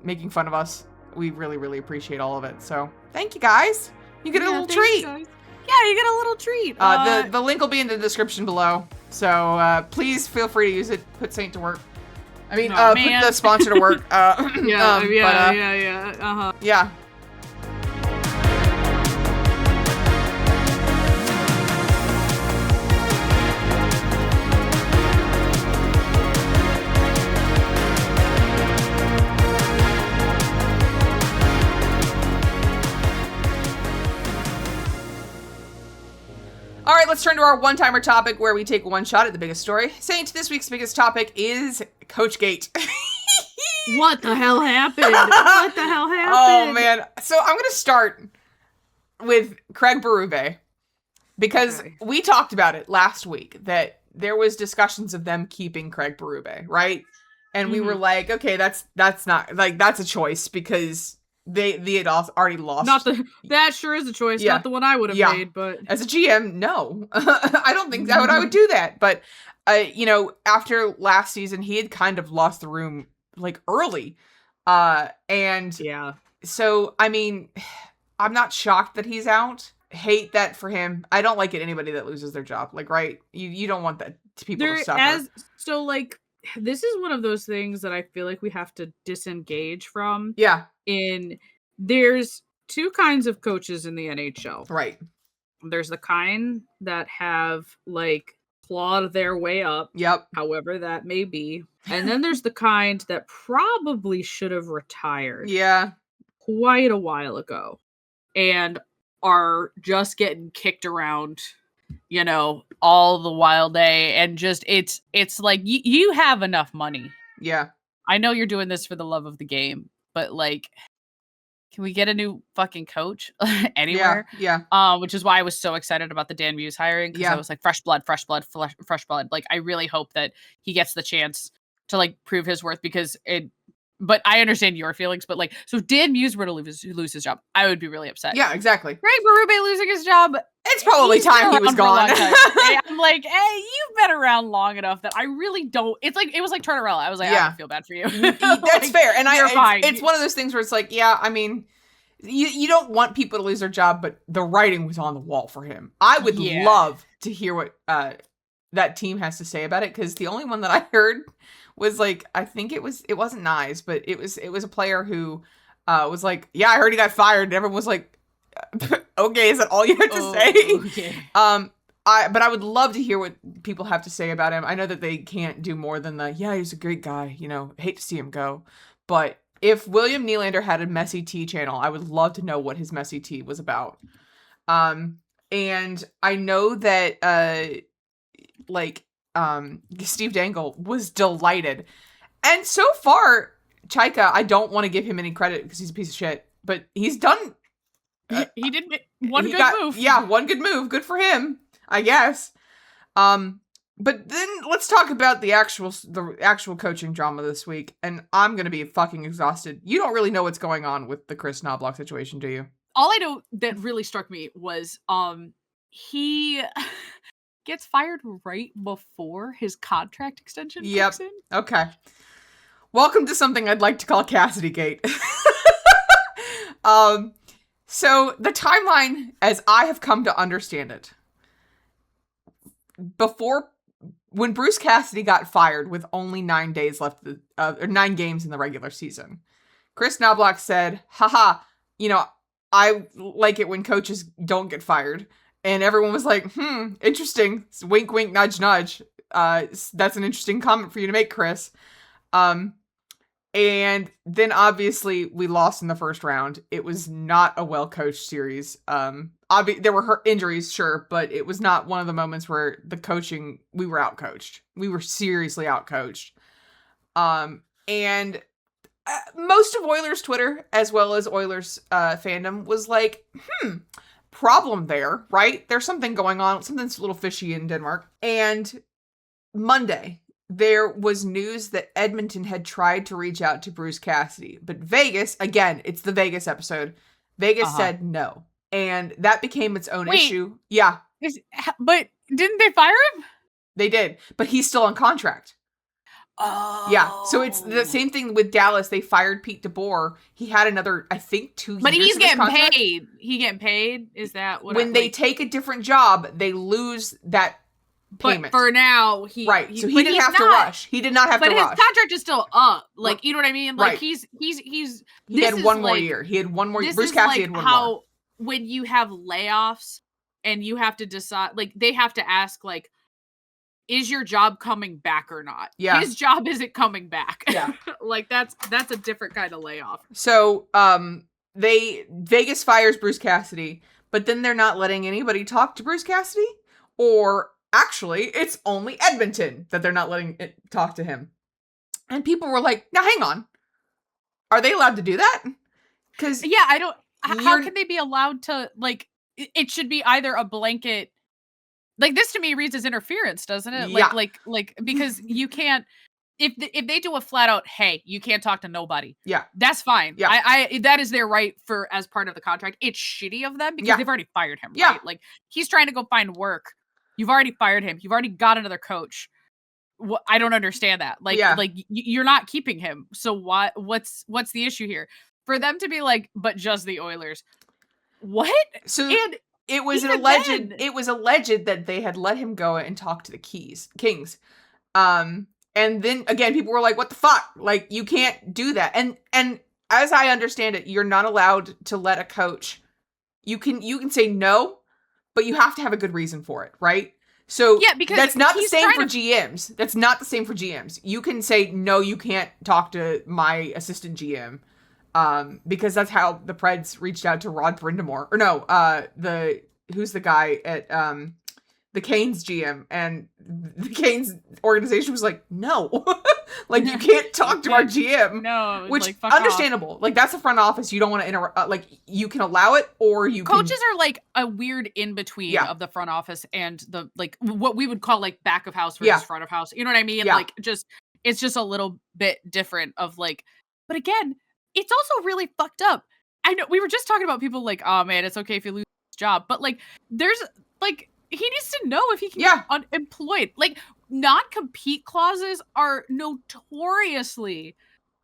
making fun of us. We really, really appreciate all of it. So thank you, guys. You get a little treat. Yeah, you get a little treat. The link will be in the description below. So please feel free to use it. Put Saint to work. I mean, put the sponsor to work. Yeah. All right, let's turn to our one-timer topic where we take one shot at the biggest story. Saint, this week's biggest topic is Coachgate. What the hell happened? Oh, man. So I'm going to start with Craig Berube because we talked about it last week that there was discussions of them keeping Craig Berube, right? And we were like, okay, that's not, that's a choice because... They had already lost. That sure is a choice. Yeah. Not the one I would have made, but as a GM, no, I don't think that I would do that. But after last season, he had kind of lost the room early, and yeah. So I mean, I'm not shocked that he's out. Hate that for him. I don't like it. Anybody that loses their job, right? You don't want that to people to suffer. This is one of those things that I feel like we have to disengage from. Yeah. There's two kinds of coaches in the NHL. Right. There's the kind that have like clawed their way up, Yep. however that may be. And then there's the kind that probably should have retired Yeah. quite a while ago and are just getting kicked around, you know, all the wild day. And just, it's like, you have enough money. Yeah. I know you're doing this for the love of the game, but like, can we get a new fucking coach anywhere? Yeah. Which is why I was so excited about the Dan Muse hiring, because I was like, fresh blood. Like, I really hope that he gets the chance to like prove his worth, because but I understand your feelings, but like, so if Dan Muse were to lose his job, I would be really upset. Yeah, exactly. Greg Berube losing his job. It's probably time he was gone. I'm like, hey, you've been around long enough that I really don't. It's like, it was like Tortorella. I was like, I don't feel bad for you. That's like, fair. And fine. It's one of those things where it's like, yeah, I mean, you don't want people to lose their job, but the writing was on the wall for him. I would love to hear what that team has to say about it, because the only one that I heard was like, I think it wasn't Nyes, but it was a player who was like, yeah, I heard he got fired, and everyone was like, okay, is that all you have to say? Okay. But I would love to hear what people have to say about him. I know that they can't do more than he's a great guy, you know, hate to see him go. But if William Nylander had a Messy Tea channel, I would love to know what his Messy Tea was about. And I know that Steve Dangle was delighted. And so far, Chaika, I don't want to give him any credit because he's a piece of shit, but he's done. He did one good move. Yeah, one good move. Good for him, I guess. But then let's talk about the actual coaching drama this week. And I'm going to be fucking exhausted. You don't really know what's going on with the Chris Knobloch situation, do you? All I know that really struck me was he gets fired right before his contract extension kicks in. Okay. Welcome to something I'd like to call Cassidy Gate. So the timeline, as I have come to understand it, when Bruce Cassidy got fired with only 9 days left, or 9 games in the regular season, Chris Knobloch said, haha, you know, I like it when coaches don't get fired. And everyone was like, interesting. Wink, wink, nudge, nudge. That's an interesting comment for you to make, Chris. And then obviously we lost in the first round. It was not a well-coached series. There were injuries, sure, but it was not one of the moments where we were outcoached. We were seriously outcoached. And most of Oilers Twitter, as well as Oilers fandom, was like, problem there, right? There's something going on. Something's a little fishy in Denmark. And Monday, there was news that Edmonton had tried to reach out to Bruce Cassidy, but Vegas, again, it's the Vegas episode, Vegas said no. And that became its own issue. Yeah. But didn't they fire him? They did, but he's still on contract. Oh. Yeah, so it's the same thing with Dallas. They fired Pete DeBoer. He had another, I think, 2 years. But he's getting paid. He getting paid? Is that what? When they take a different job, they lose that payment. But for now, so he didn't have to rush. He did not have to rush. But his contract is still up. Like, you know what I mean? Like, right. He had one more year. He had one more. Bruce Cassidy had one more. When you have layoffs and you have to decide, like, they have to ask, like, is your job coming back or not? Yeah. His job isn't coming back. Yeah. Like, that's a different kind of layoff. So, Vegas fires Bruce Cassidy, but then they're not letting anybody talk to Bruce Cassidy, or actually, it's only Edmonton that they're not letting it talk to him. And people were like, now hang on. Are they allowed to do that? Because how can they be allowed to, like, it should be either a blanket, like, this to me reads as interference, doesn't it? Yeah. Like, because you can't, if they do a flat out, hey, you can't talk to nobody. Yeah. That's fine. Yeah. I that is their right as part of the contract. It's shitty of them because they've already fired him. Yeah. Right? Like, he's trying to go find work. You've already fired him. You've already got another coach. I don't understand that. Like, you're not keeping him. So what's the issue here? For them to be like, but just the Oilers. What? So and it was alleged that they had let him go and talk to the Kings. And then again, people were like, what the fuck? Like, you can't do that. And as I understand it, you're not allowed to let a coach, you can say no, but you have to have a good reason for it, right? So Yeah, because that's not the he's same trying for GMs. That's not the same for GMs. You can say, no, you can't talk to my assistant GM. Because that's how the Preds reached out to Rod Brindamore. Or no, who's the guy at the Canes GM, and the Canes organization was like, no. Like, you can't talk to our GM. No, which, like, fuck understandable. off. Like, that's a front office. You don't want to interrupt. Like, you can allow it, or you Coaches are like a weird in between Yeah. of the front office and the, like, what we would call like back of house versus front of house. You know what I mean? Yeah. Like, it's just a little bit different of like, but again, it's also really fucked up. I know we were just talking about people like, oh man, it's okay if you lose your job, but like, there's like, he needs to know if he can get unemployed. Like, non-compete clauses are notoriously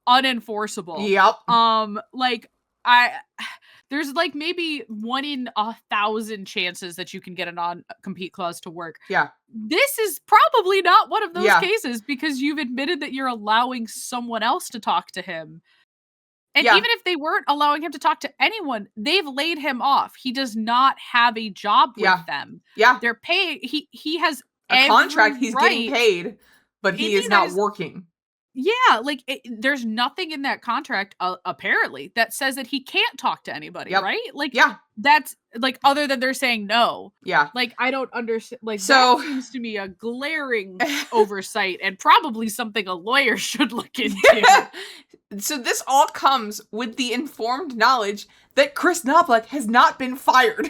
unenforceable. Yep. Like, there's like maybe 1 in 1,000 chances that you can get a non-compete clause to work. Yeah. This is probably not one of those cases, because you've admitted that you're allowing someone else to talk to him. And even if they weren't allowing him to talk to anyone, they've laid him off. He does not have a job with them. Yeah. They're paying. He has a contract. He's getting paid, but he is not working. Yeah, like there's nothing in that contract apparently that says that he can't talk to anybody, right? Like, that's like, other than they're saying no. Yeah, like, I don't understand. Like, so that seems to me a glaring oversight, and probably something a lawyer should look into. So this all comes with the informed knowledge that Chris Knoblauch has not been fired.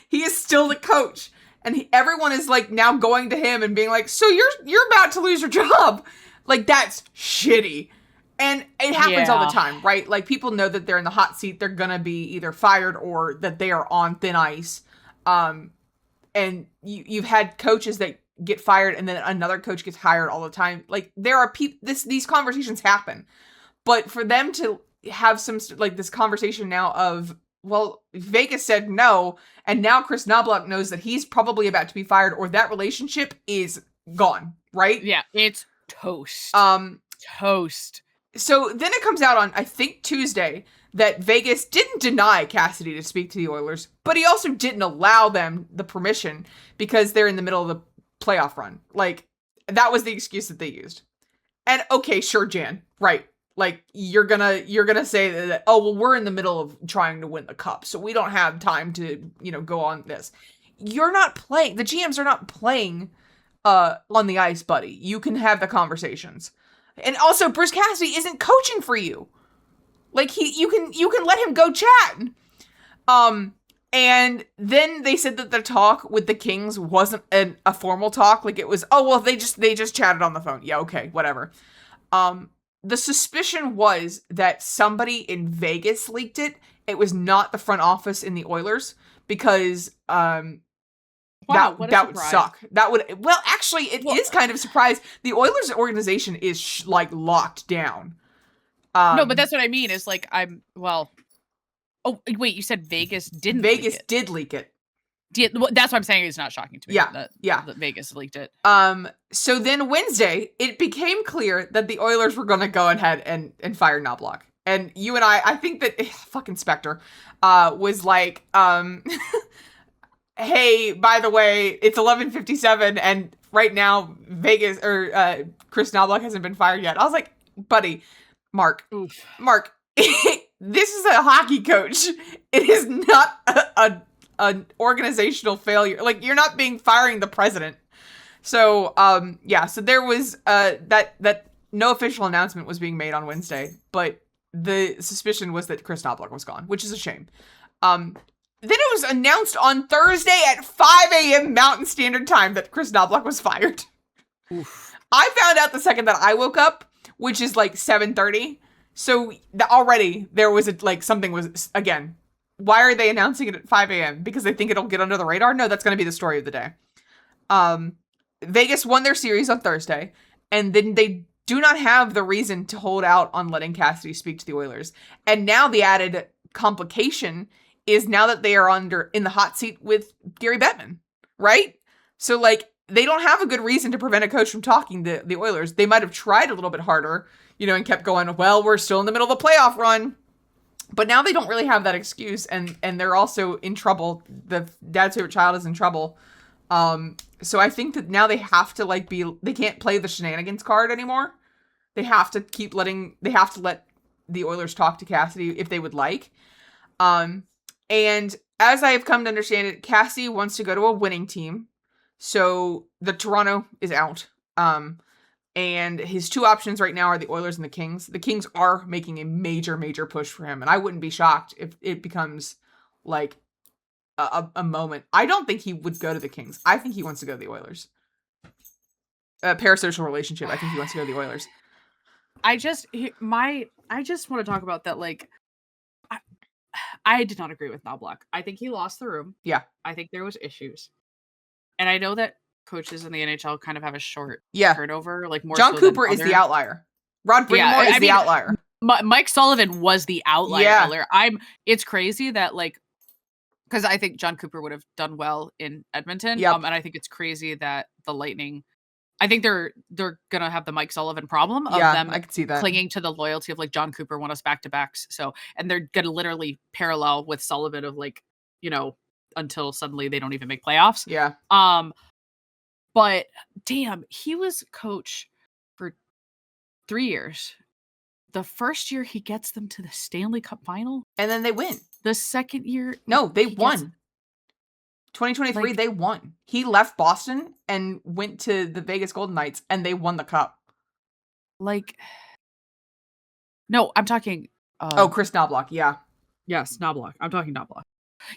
He is still the coach, and everyone is like now going to him and being like, "So you're about to lose your job." Like, that's shitty. And it happens all the time, right? Like, people know that they're in the hot seat. They're going to be either fired or that they are on thin ice. And you've had coaches that get fired and then another coach gets hired all the time. Like, there are these conversations happen. But for them to have this conversation now of, well, Vegas said no, and now Chris Knoblauch knows that he's probably about to be fired, or that relationship is gone, right? Yeah, it's toast. Toast. So then it comes out on, I think, Tuesday, that Vegas didn't deny Cassidy to speak to the Oilers, but he also didn't allow them the permission because they're in the middle of the playoff run. Like, that was the excuse that they used. And okay, sure, Jan, right. Like, you're gonna say that, oh, well, we're in the middle of trying to win the cup, so we don't have time to, go on this. You're not playing. The GMs are not playing on the ice, buddy. You can have the conversations. And also, Bruce Cassidy isn't coaching for you. Like, you can let him go chat. And then they said that the talk with the Kings wasn't a formal talk. Like, it was, oh, well, they just chatted on the phone. Yeah, okay, whatever. The suspicion was that somebody in Vegas leaked it. It was not the front office in the Oilers, because wow, that would suck. That would, well, actually, it is kind of a surprise. The Oilers organization is locked down. No, but that's what I mean. Is like, oh wait, you said Vegas didn't. Vegas did leak it. That's what I'm saying. It's not shocking to me. That Vegas leaked it. So then Wednesday, it became clear that the Oilers were going to go ahead and fire Knoblauch. And you and I think that fucking Spectre was like, hey, by the way, it's 11:57, and right now Vegas or Chris Knoblauch hasn't been fired yet. I was like, buddy, Mark, this is a hockey coach. It is not an organizational failure. Like, you're not firing the president. So, so there was that no official announcement was being made on Wednesday, but the suspicion was that Chris Knoblauch was gone, which is a shame. Then it was announced on Thursday at 5 a.m. Mountain Standard Time that Chris Knoblauch was fired. Oof. I found out the second that I woke up, which is like 7:30. So already there was something was, again, why are they announcing it at 5 a.m.? Because they think it'll get under the radar? No, that's going to be the story of the day. Vegas won their series on Thursday, and then they do not have the reason to hold out on letting Cassidy speak to the Oilers. And now the added complication is now that they are in the hot seat with Gary Bettman, right? So, they don't have a good reason to prevent a coach from talking to the Oilers. They might have tried a little bit harder, and kept going, well, we're still in the middle of a playoff run. But now they don't really have that excuse, and they're also in trouble. The dad's favorite child is in trouble. So I think that now they have to they can't play the shenanigans card anymore. They have to let the Oilers talk to Cassidy if they would like. And as I have come to understand it, Cassidy wants to go to a winning team. So the Toronto is out. And his two options right now are the Oilers and the Kings. The Kings are making a major, major push for him. And I wouldn't be shocked if it becomes like a moment. I don't think he would go to the Kings. I think he wants to go to the Oilers. A parasocial relationship. I think he wants to go to the Oilers. I just want to talk about that. Like, I did not agree with Knobloch. I think he lost the room. Yeah. I think there was issues. And I know that coaches in the NHL kind of have a short Yeah. turnover. Like more John so Cooper than is the outlier. Rod Brind'Amour is the outlier. Mike Sullivan was the outlier. Yeah. It's crazy that like, because I think John Cooper would have done well in Edmonton. Yep. And I think it's crazy that the Lightning, I think they're gonna have the Mike Sullivan problem of them I could see that. clinging to the loyalty of like John Cooper won us back-to-backs. So, and they're gonna literally parallel with Sullivan of like, you know, until suddenly they don't even make playoffs. Yeah. But damn, he was coach for 3 years. The first year he gets them to the Stanley Cup final, and then they win. The second year, no, they won. 2023, they won. He left Boston and went to the Vegas Golden Knights, and they won the cup. Like, no, I'm talking. Chris Knobloch, yeah. Yes, Knobloch. I'm talking Knobloch.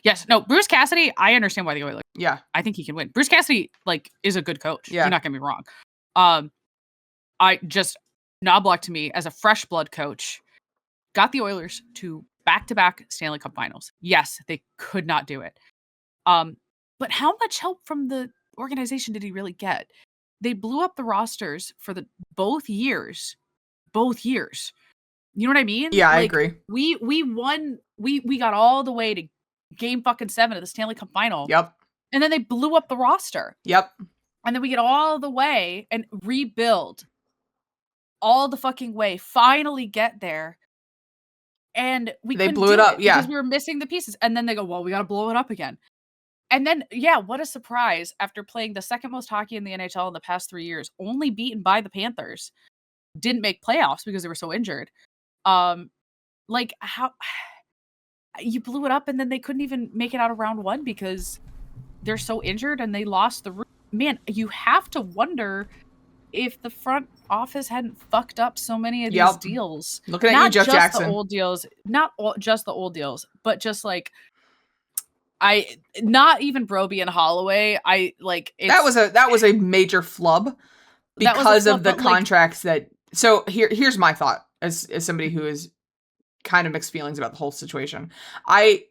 Yes, no, Bruce Cassidy, I understand why the Oilers. Yeah. I think he can win. Bruce Cassidy, like, is a good coach. Yeah. Do not get me wrong. Knobloch to me, as a fresh blood coach, got the Oilers to back-to-back Stanley Cup finals. Yes, they could not do it. But how much help from the organization did he really get? They blew up the rosters for both years. Both years. You know what I mean? Yeah, I agree. We won. We got all the way to game fucking 7 of the Stanley Cup final. Yep. And then they blew up the roster. Yep. And then we get all the way and rebuild all the fucking way, finally get there. And they blew it up, because we were missing the pieces. And then they go, well, we got to blow it up again. And then, yeah, what a surprise. After playing the second most hockey in the NHL in the past 3 years, only beaten by the Panthers, didn't make playoffs because they were so injured. Like, how you blew it up and then they couldn't even make it out of round 1 because they're so injured and they lost the room. Man, you have to wonder if the front office hadn't fucked up so many of these deals. Looking at you, Jeff Jackson. Not just the old deals, just the old deals, but just like not even Broby and Holloway. That was a major flub because of the contracts So here's my thought as somebody who is kind of mixed feelings about the whole situation. I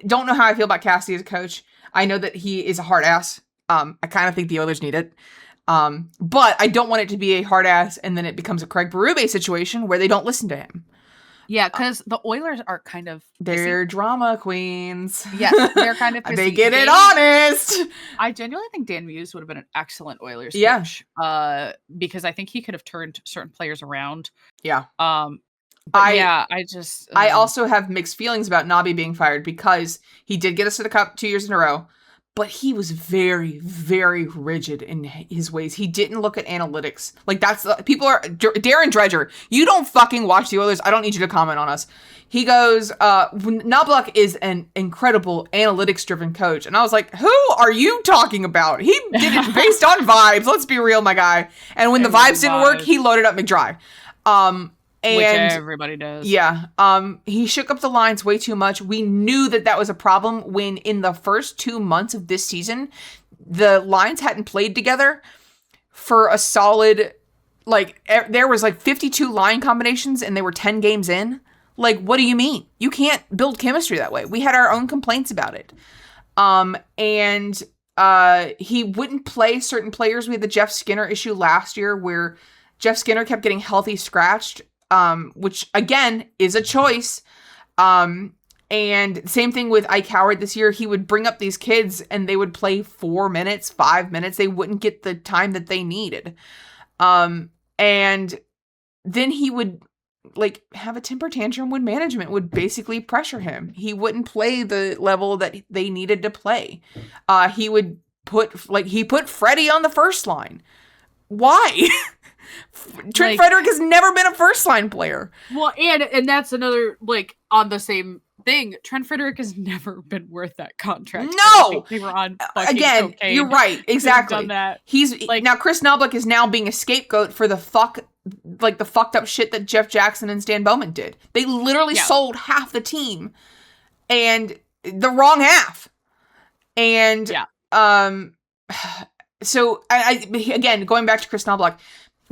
don't know how I feel about Cassidy as a coach. I know that he is a hard ass. I kind of think the Oilers need it. But I don't want it to be a hard ass and then it becomes a Craig Berube situation where they don't listen to him. Yeah, because the Oilers are kind of they're drama queens. Yes, they're kind of pissy. They get it honest. I genuinely think Dan Muse would have been an excellent Oilers coach. Because I think he could have turned certain players around. Yeah. I also have mixed feelings about Nobby being fired because he did get us to the cup 2 years in a row. But he was very, very rigid in his ways. He didn't look at analytics. Like, Darren Dredger, you don't fucking watch the Oilers. I don't need you to comment on us. He goes, Knobloch is an incredible analytics-driven coach. And I was like, who are you talking about? He did it based on vibes. Let's be real, my guy. And when the vibes didn't work, he loaded up McDry. Which everybody does. Yeah. He shook up the lines way too much. We knew that was a problem when in the first 2 months of this season, the lines hadn't played together for a solid, there was 52 line combinations and they were 10 games in. Like, what do you mean? You can't build chemistry that way. We had our own complaints about it. And he wouldn't play certain players. We had the Jeff Skinner issue last year where Jeff Skinner kept getting healthy scratched. Which again is a choice. And same thing with Ike Howard this year. He would bring up these kids and they would play 4 minutes, 5 minutes. They wouldn't get the time that they needed. And then he would like have a temper tantrum when management would basically pressure him. He wouldn't play the level that they needed to play. He would put Freddie on the first line. Why? Trent Frederick has never been a first line player. Well, and that's another, like, on the same thing. Trent Frederick has never been worth that contract. No, they were on again. cocaine. You're right. Exactly. Done that. He's like, now Chris Knoblauch is now being a scapegoat for the fucked up shit that Jeff Jackson and Stan Bowman did. They literally sold half the team, and the wrong half. And so I again, going back to Chris Knoblauch,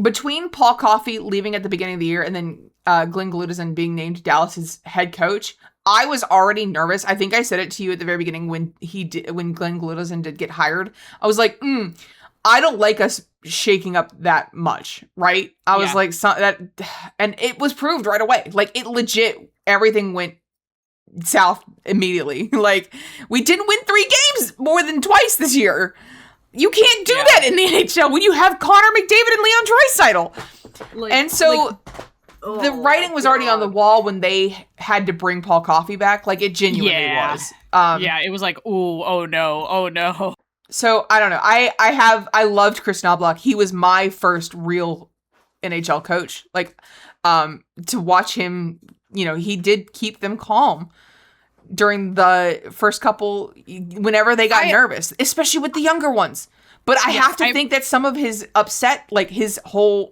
between Paul Coffey leaving at the beginning of the year and then Glenn Gludison being named Dallas's head coach, I was already nervous. I think I said it to you at the very beginning when Glenn Gludison did get hired. I was like, I don't like us shaking up that much, right? I was like, and it was proved right away. Like, it legit, everything went south immediately. Like, we didn't win 3 games more than twice this year. You can't do that in the NHL when you have Connor McDavid and Leon Draisaitl. And so the writing was already on the wall when they had to bring Paul Coffey back. Like, it genuinely was. It was like, oh no. So I don't know. I loved Chris Knoblauch. He was my first real NHL coach. Like, to watch him, he did keep them calm during the first couple, whenever they got nervous, especially with the younger ones. But I have to think that some of his upset, like his whole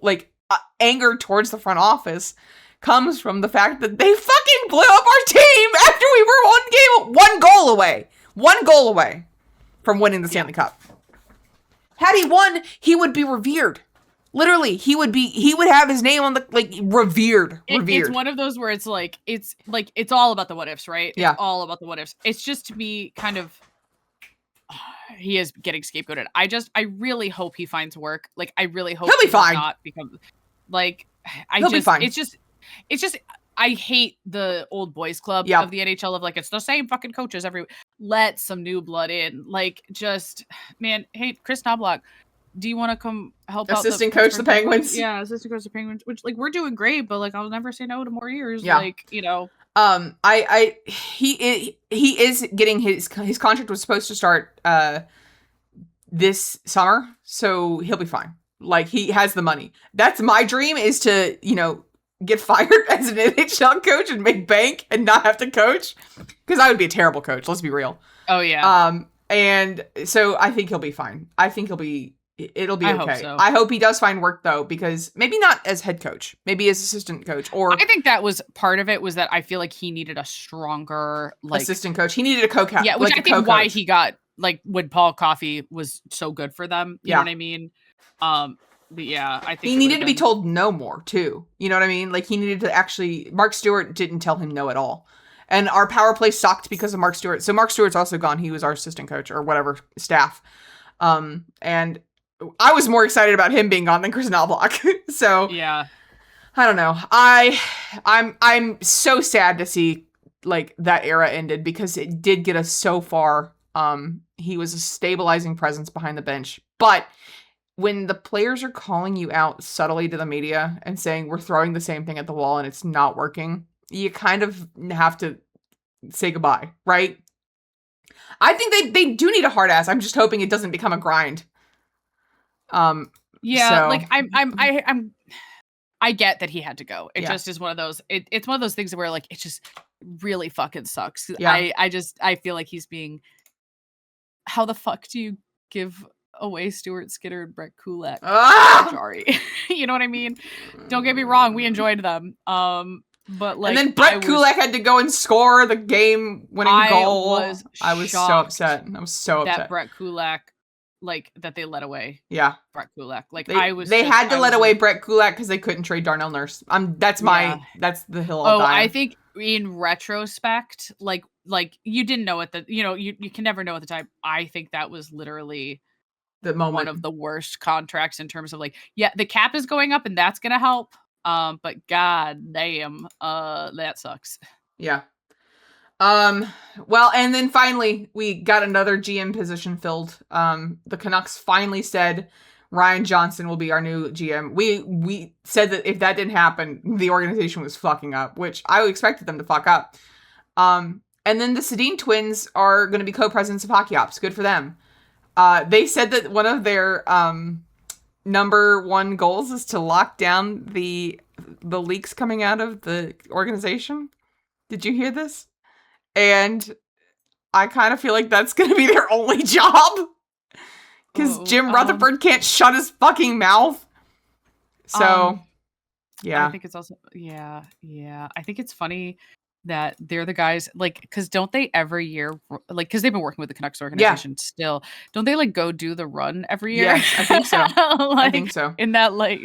anger towards the front office, comes from the fact that they fucking blew up our team after we were one goal away from winning the Stanley Cup. Had he won, he would be revered. Literally, he would have his name on the, revered. It's one of those where it's all about the what ifs, right? Yeah. It's all about the what ifs. It's just, to me, kind of, he is getting scapegoated. I really hope he finds work. Like, I really hope he'll be fine. Not become, like, he'll be fine. It's just, I hate the old boys club of the NHL of, like, it's the same fucking coaches every, let some new blood in. Like, just, man, hey, Chris Knoblauch, do you want to come help assistant coach the Penguins? Yeah, assistant coach the Penguins, which, like, we're doing great, but, like, I'll never say no to more years. Yeah. Like, he is getting his contract was supposed to start this summer, so he'll be fine. Like, he has the money. That's my dream, is to, get fired as an NHL coach and make bank and not have to coach, because I would be a terrible coach. Let's be real. Oh yeah. And so I think he'll be fine. I think it'll be okay. I hope so. I hope he does find work, though, because maybe not as head coach, maybe as assistant coach, or I think that was part of it, was that I feel like he needed a stronger, like, assistant coach. He needed a co-coach. Yeah, which I think why he got, like, when Paul Coffey was so good for them. You know what I mean? But yeah, I think he needed to be told no more too. You know what I mean? Like, he needed to actually. Mark Stewart didn't tell him no at all, and our power play sucked because of Mark Stewart. So Mark Stewart's also gone. He was our assistant coach or whatever staff, and I was more excited about him being gone than Chris Knoblauch. So yeah, I don't know. I'm so sad to see, like, that era ended, because it did get us so far. He was a stabilizing presence behind the bench, but when the players are calling you out subtly to the media and saying we're throwing the same thing at the wall and it's not working, you kind of have to say goodbye, right? I think they do need a hard ass. I'm just hoping it doesn't become a grind. Yeah, like, I get that he had to go. It just is one of those. It's one of those things where, like, it just really fucking sucks. Yeah. I feel like he's being. How the fuck do you give away Stuart Skinner and Brett Kulak? Sorry. You know what I mean? Don't get me wrong, we enjoyed them. But, like, and then Brett Kulak had to go and score the game-winning goal. I was so upset. That Brett Kulak, like, that they let away. Yeah, Brett Kulak. Like, they had to let away Brett Kulak because they couldn't trade Darnell Nurse. That's the hill I'll die on. I think in retrospect, like you didn't know at the, you can never know at the time. I think that was literally the moment, one of the worst contracts in terms of, like, the cap is going up and that's gonna help. But god damn, that sucks. Yeah. Well, and then finally we got another GM position filled. The Canucks finally said, Ryan Johnson will be our new GM. We said that if that didn't happen, the organization was fucking up, which I expected them to fuck up. And then the Sedin twins are going to be co-presidents of Hockey Ops. Good for them. They said that one of their number one goals is to lock down the leaks coming out of the organization. Did you hear this? And I kind of feel like that's going to be their only job. Because Jim Rutherford can't shut his fucking mouth. So, yeah. I think it's also, yeah. I think it's funny that they're the guys, like, because don't they every year, like, because they've been working with the Canucks organization still, don't they, like, go do the run every year? Yes, I think so. Like, I think so. In that, like,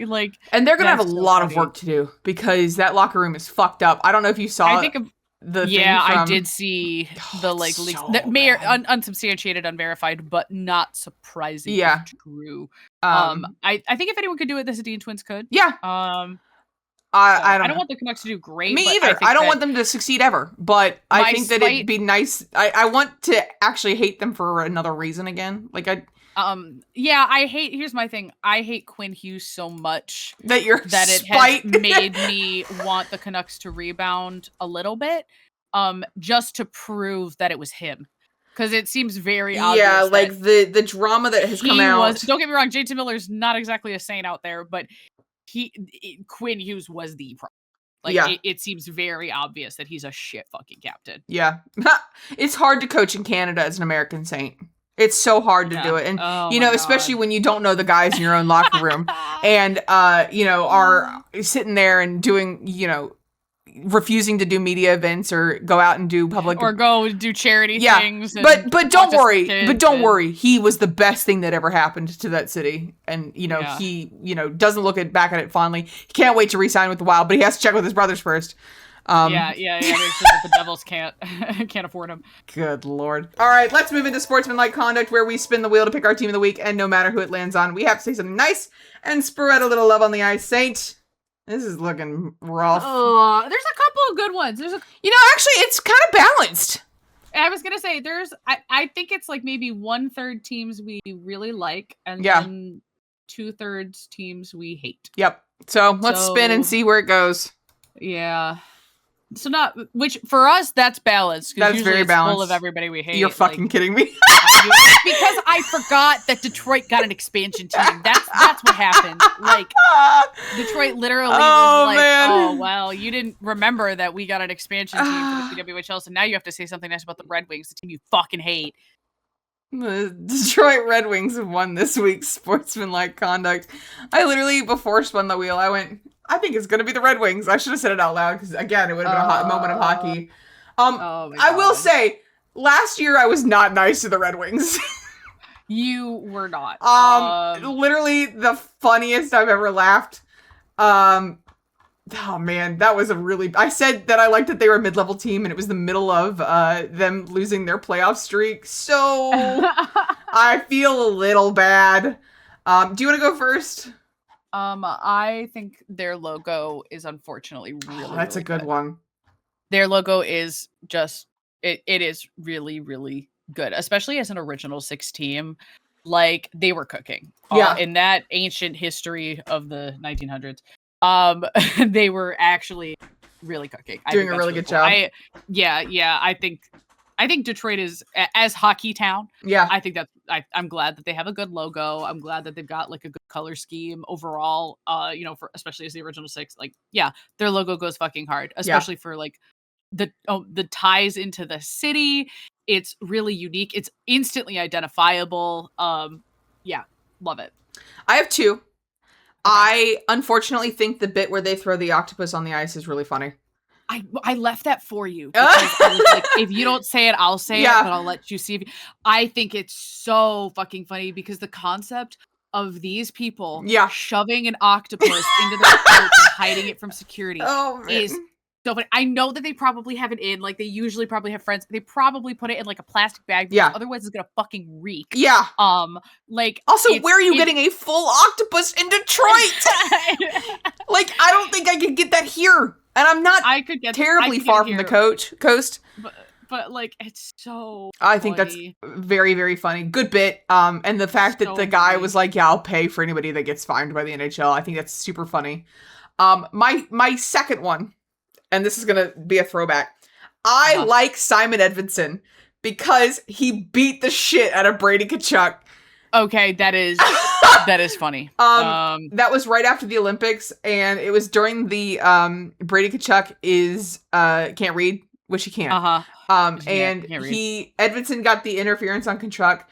and they're going to have a lot of work to do because that locker room is fucked up. I don't know if you saw I did see the, like, leaks that may are unsubstantiated, unverified, but not surprisingly true. I think if anyone could do it, the Sedin twins could. Yeah. I don't want the Canucks to do great. Me either. I don't want them to succeed ever, but I think that it'd be nice. I want to actually hate them for another reason again. Like here's my thing. I hate Quinn Hughes so much that it has made me want the Canucks to rebound a little bit, just to prove that it was him. Because it seems very obvious. Yeah, like the drama that has come out. Don't get me wrong, JT Miller's not exactly a saint out there, but Quinn Hughes was the problem. Like, it seems very obvious that he's a shit fucking captain. Yeah. It's hard to coach in Canada as an American saint. It's so hard to do it. And, especially when you don't know the guys in your own locker room and, are sitting there and doing, refusing to do media events or go out and do public or go do charity things. But don't worry. He was the best thing that ever happened to that city. And, he, doesn't look back at it fondly. He can't wait to re-sign with the Wild, but he has to check with his brothers first. Make sure that the Devils can't afford him. Good Lord. All right, let's move into Sportsmanlike Conduct, where we spin the wheel to pick our team of the week, and no matter who it lands on, we have to say something nice and spread a little love on the ice. Saint, this is looking rough. There's a couple of good ones. Actually, it's kind of balanced. I was gonna say I think it's like maybe 1/3 teams we really like, and then 2/3 teams we hate. Yep. So let's spin and see where it goes. Yeah. So which for us that's balanced. That's very balanced. Full of everybody we hate. You're fucking kidding me. Because I forgot that Detroit got an expansion team. That's what happened. Like Detroit literally was like, man. "Oh well, you didn't remember that we got an expansion team for the PWHL, so now you have to say something nice about the Red Wings, the team you fucking hate." The Detroit Red Wings have won this week's Sportsmanlike Conduct. I literally, before spun the wheel, I went, I think it's going to be the Red Wings. I should have said it out loud because, again, it would have been a moment of hockey. I will say, last year I was not nice to the Red Wings. You were not. Literally the funniest I've ever laughed. Oh man, that was I said that I liked that they were a mid-level team and it was the middle of them losing their playoff streak. So I feel a little bad. Do you want to go first? I think their logo is unfortunately really that's really a good one. Their logo is just it is really, really good, especially as an original 6 team. Like they were cooking. In that ancient history of the 1900s. They were actually really cooking. Doing a really good job. I think Detroit is as hockey town. Yeah. I think I'm glad that they have a good logo. I'm glad that they've got like a good color scheme overall. For especially as the original 6, like, their logo goes fucking hard, especially for like the ties into the city. It's really unique. It's instantly identifiable. Love it. I have 2. I unfortunately think the bit where they throw the octopus on the ice is really funny. I left that for you. Because I was like, if you don't say it, I'll say it, but I'll let you see. I think it's so fucking funny because the concept of these people shoving an octopus into their coat and hiding it from security is so funny. I know that they probably have it in, like they usually probably have friends. They probably put it in like a plastic bag because otherwise it's gonna fucking reek. Yeah. Like also, where are you getting a full octopus in Detroit? Like, I don't think I could get that here. And I'm not terribly far from the coast. but like it's so I think funny. that's very, very funny. Good bit. And the fact that So the guy funny. was like, yeah, I'll pay for anybody that gets fined by the NHL. I think that's super funny. My second one, and this is gonna be a throwback. I like Simon Edvinsson because he beat the shit out of Brady Tkachuk. Okay, that is funny. That was right after the Olympics, and it was during the Brady Tkachuk is can't read, which he can't. And Edvinsson got the interference on Tkachuk,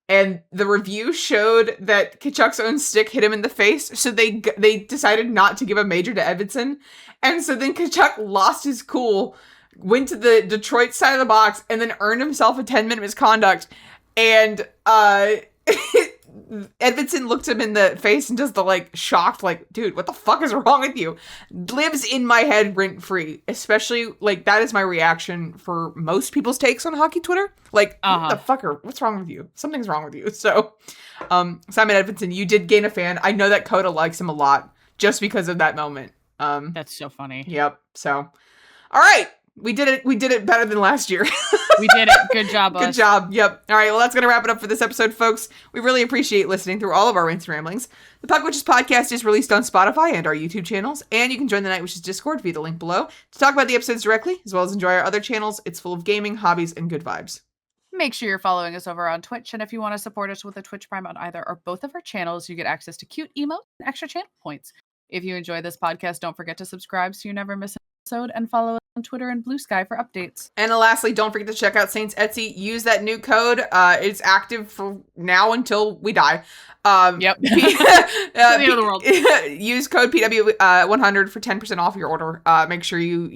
and the review showed that Tkachuk's own stick hit him in the face, so they decided not to give a major to Edvinsson, and so then Tkachuk lost his cool, went to the Detroit side of the box, and then earned himself a 10-minute misconduct, and Edvinsson looked him in the face and does the like shocked, like, dude, what the fuck is wrong with you? Lives in my head rent free, especially like that is my reaction for most people's takes on hockey Twitter. Like, what the fucker? What's wrong with you? Something's wrong with you. So, Simon Edvinsson, you did gain a fan. I know that Coda likes him a lot just because of that moment. That's so funny. Yep. So, all right. We did it. We did it better than last year. We did it. Good job, Good job. Yep. All right. Well, that's going to wrap it up for this episode, folks. We really appreciate listening through all of our rants and ramblings. The Puck Witches podcast is released on Spotify and our YouTube channels, and you can join the Night Witches Discord via the link below to talk about the episodes directly, as well as enjoy our other channels. It's full of gaming, hobbies, and good vibes. Make sure you're following us over on Twitch, and if you want to support us with a Twitch Prime on either or both of our channels, you get access to cute emotes and extra channel points. If you enjoy this podcast, don't forget to subscribe so you never miss an episode, and follow us on Twitter and Blue Sky for updates. And lastly, don't forget to check out Saints Etsy. Use that new code. It's active for now until we die. Yep. The end of the world. Use code PW100 for 10% off your order. Make sure you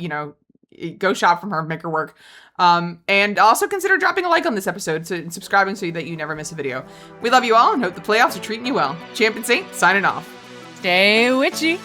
go shop from her, make her work. And also consider dropping a like on this episode and subscribing so that you never miss a video. We love you all and hope the playoffs are treating you well. Champion Saint, signing off. Stay witchy.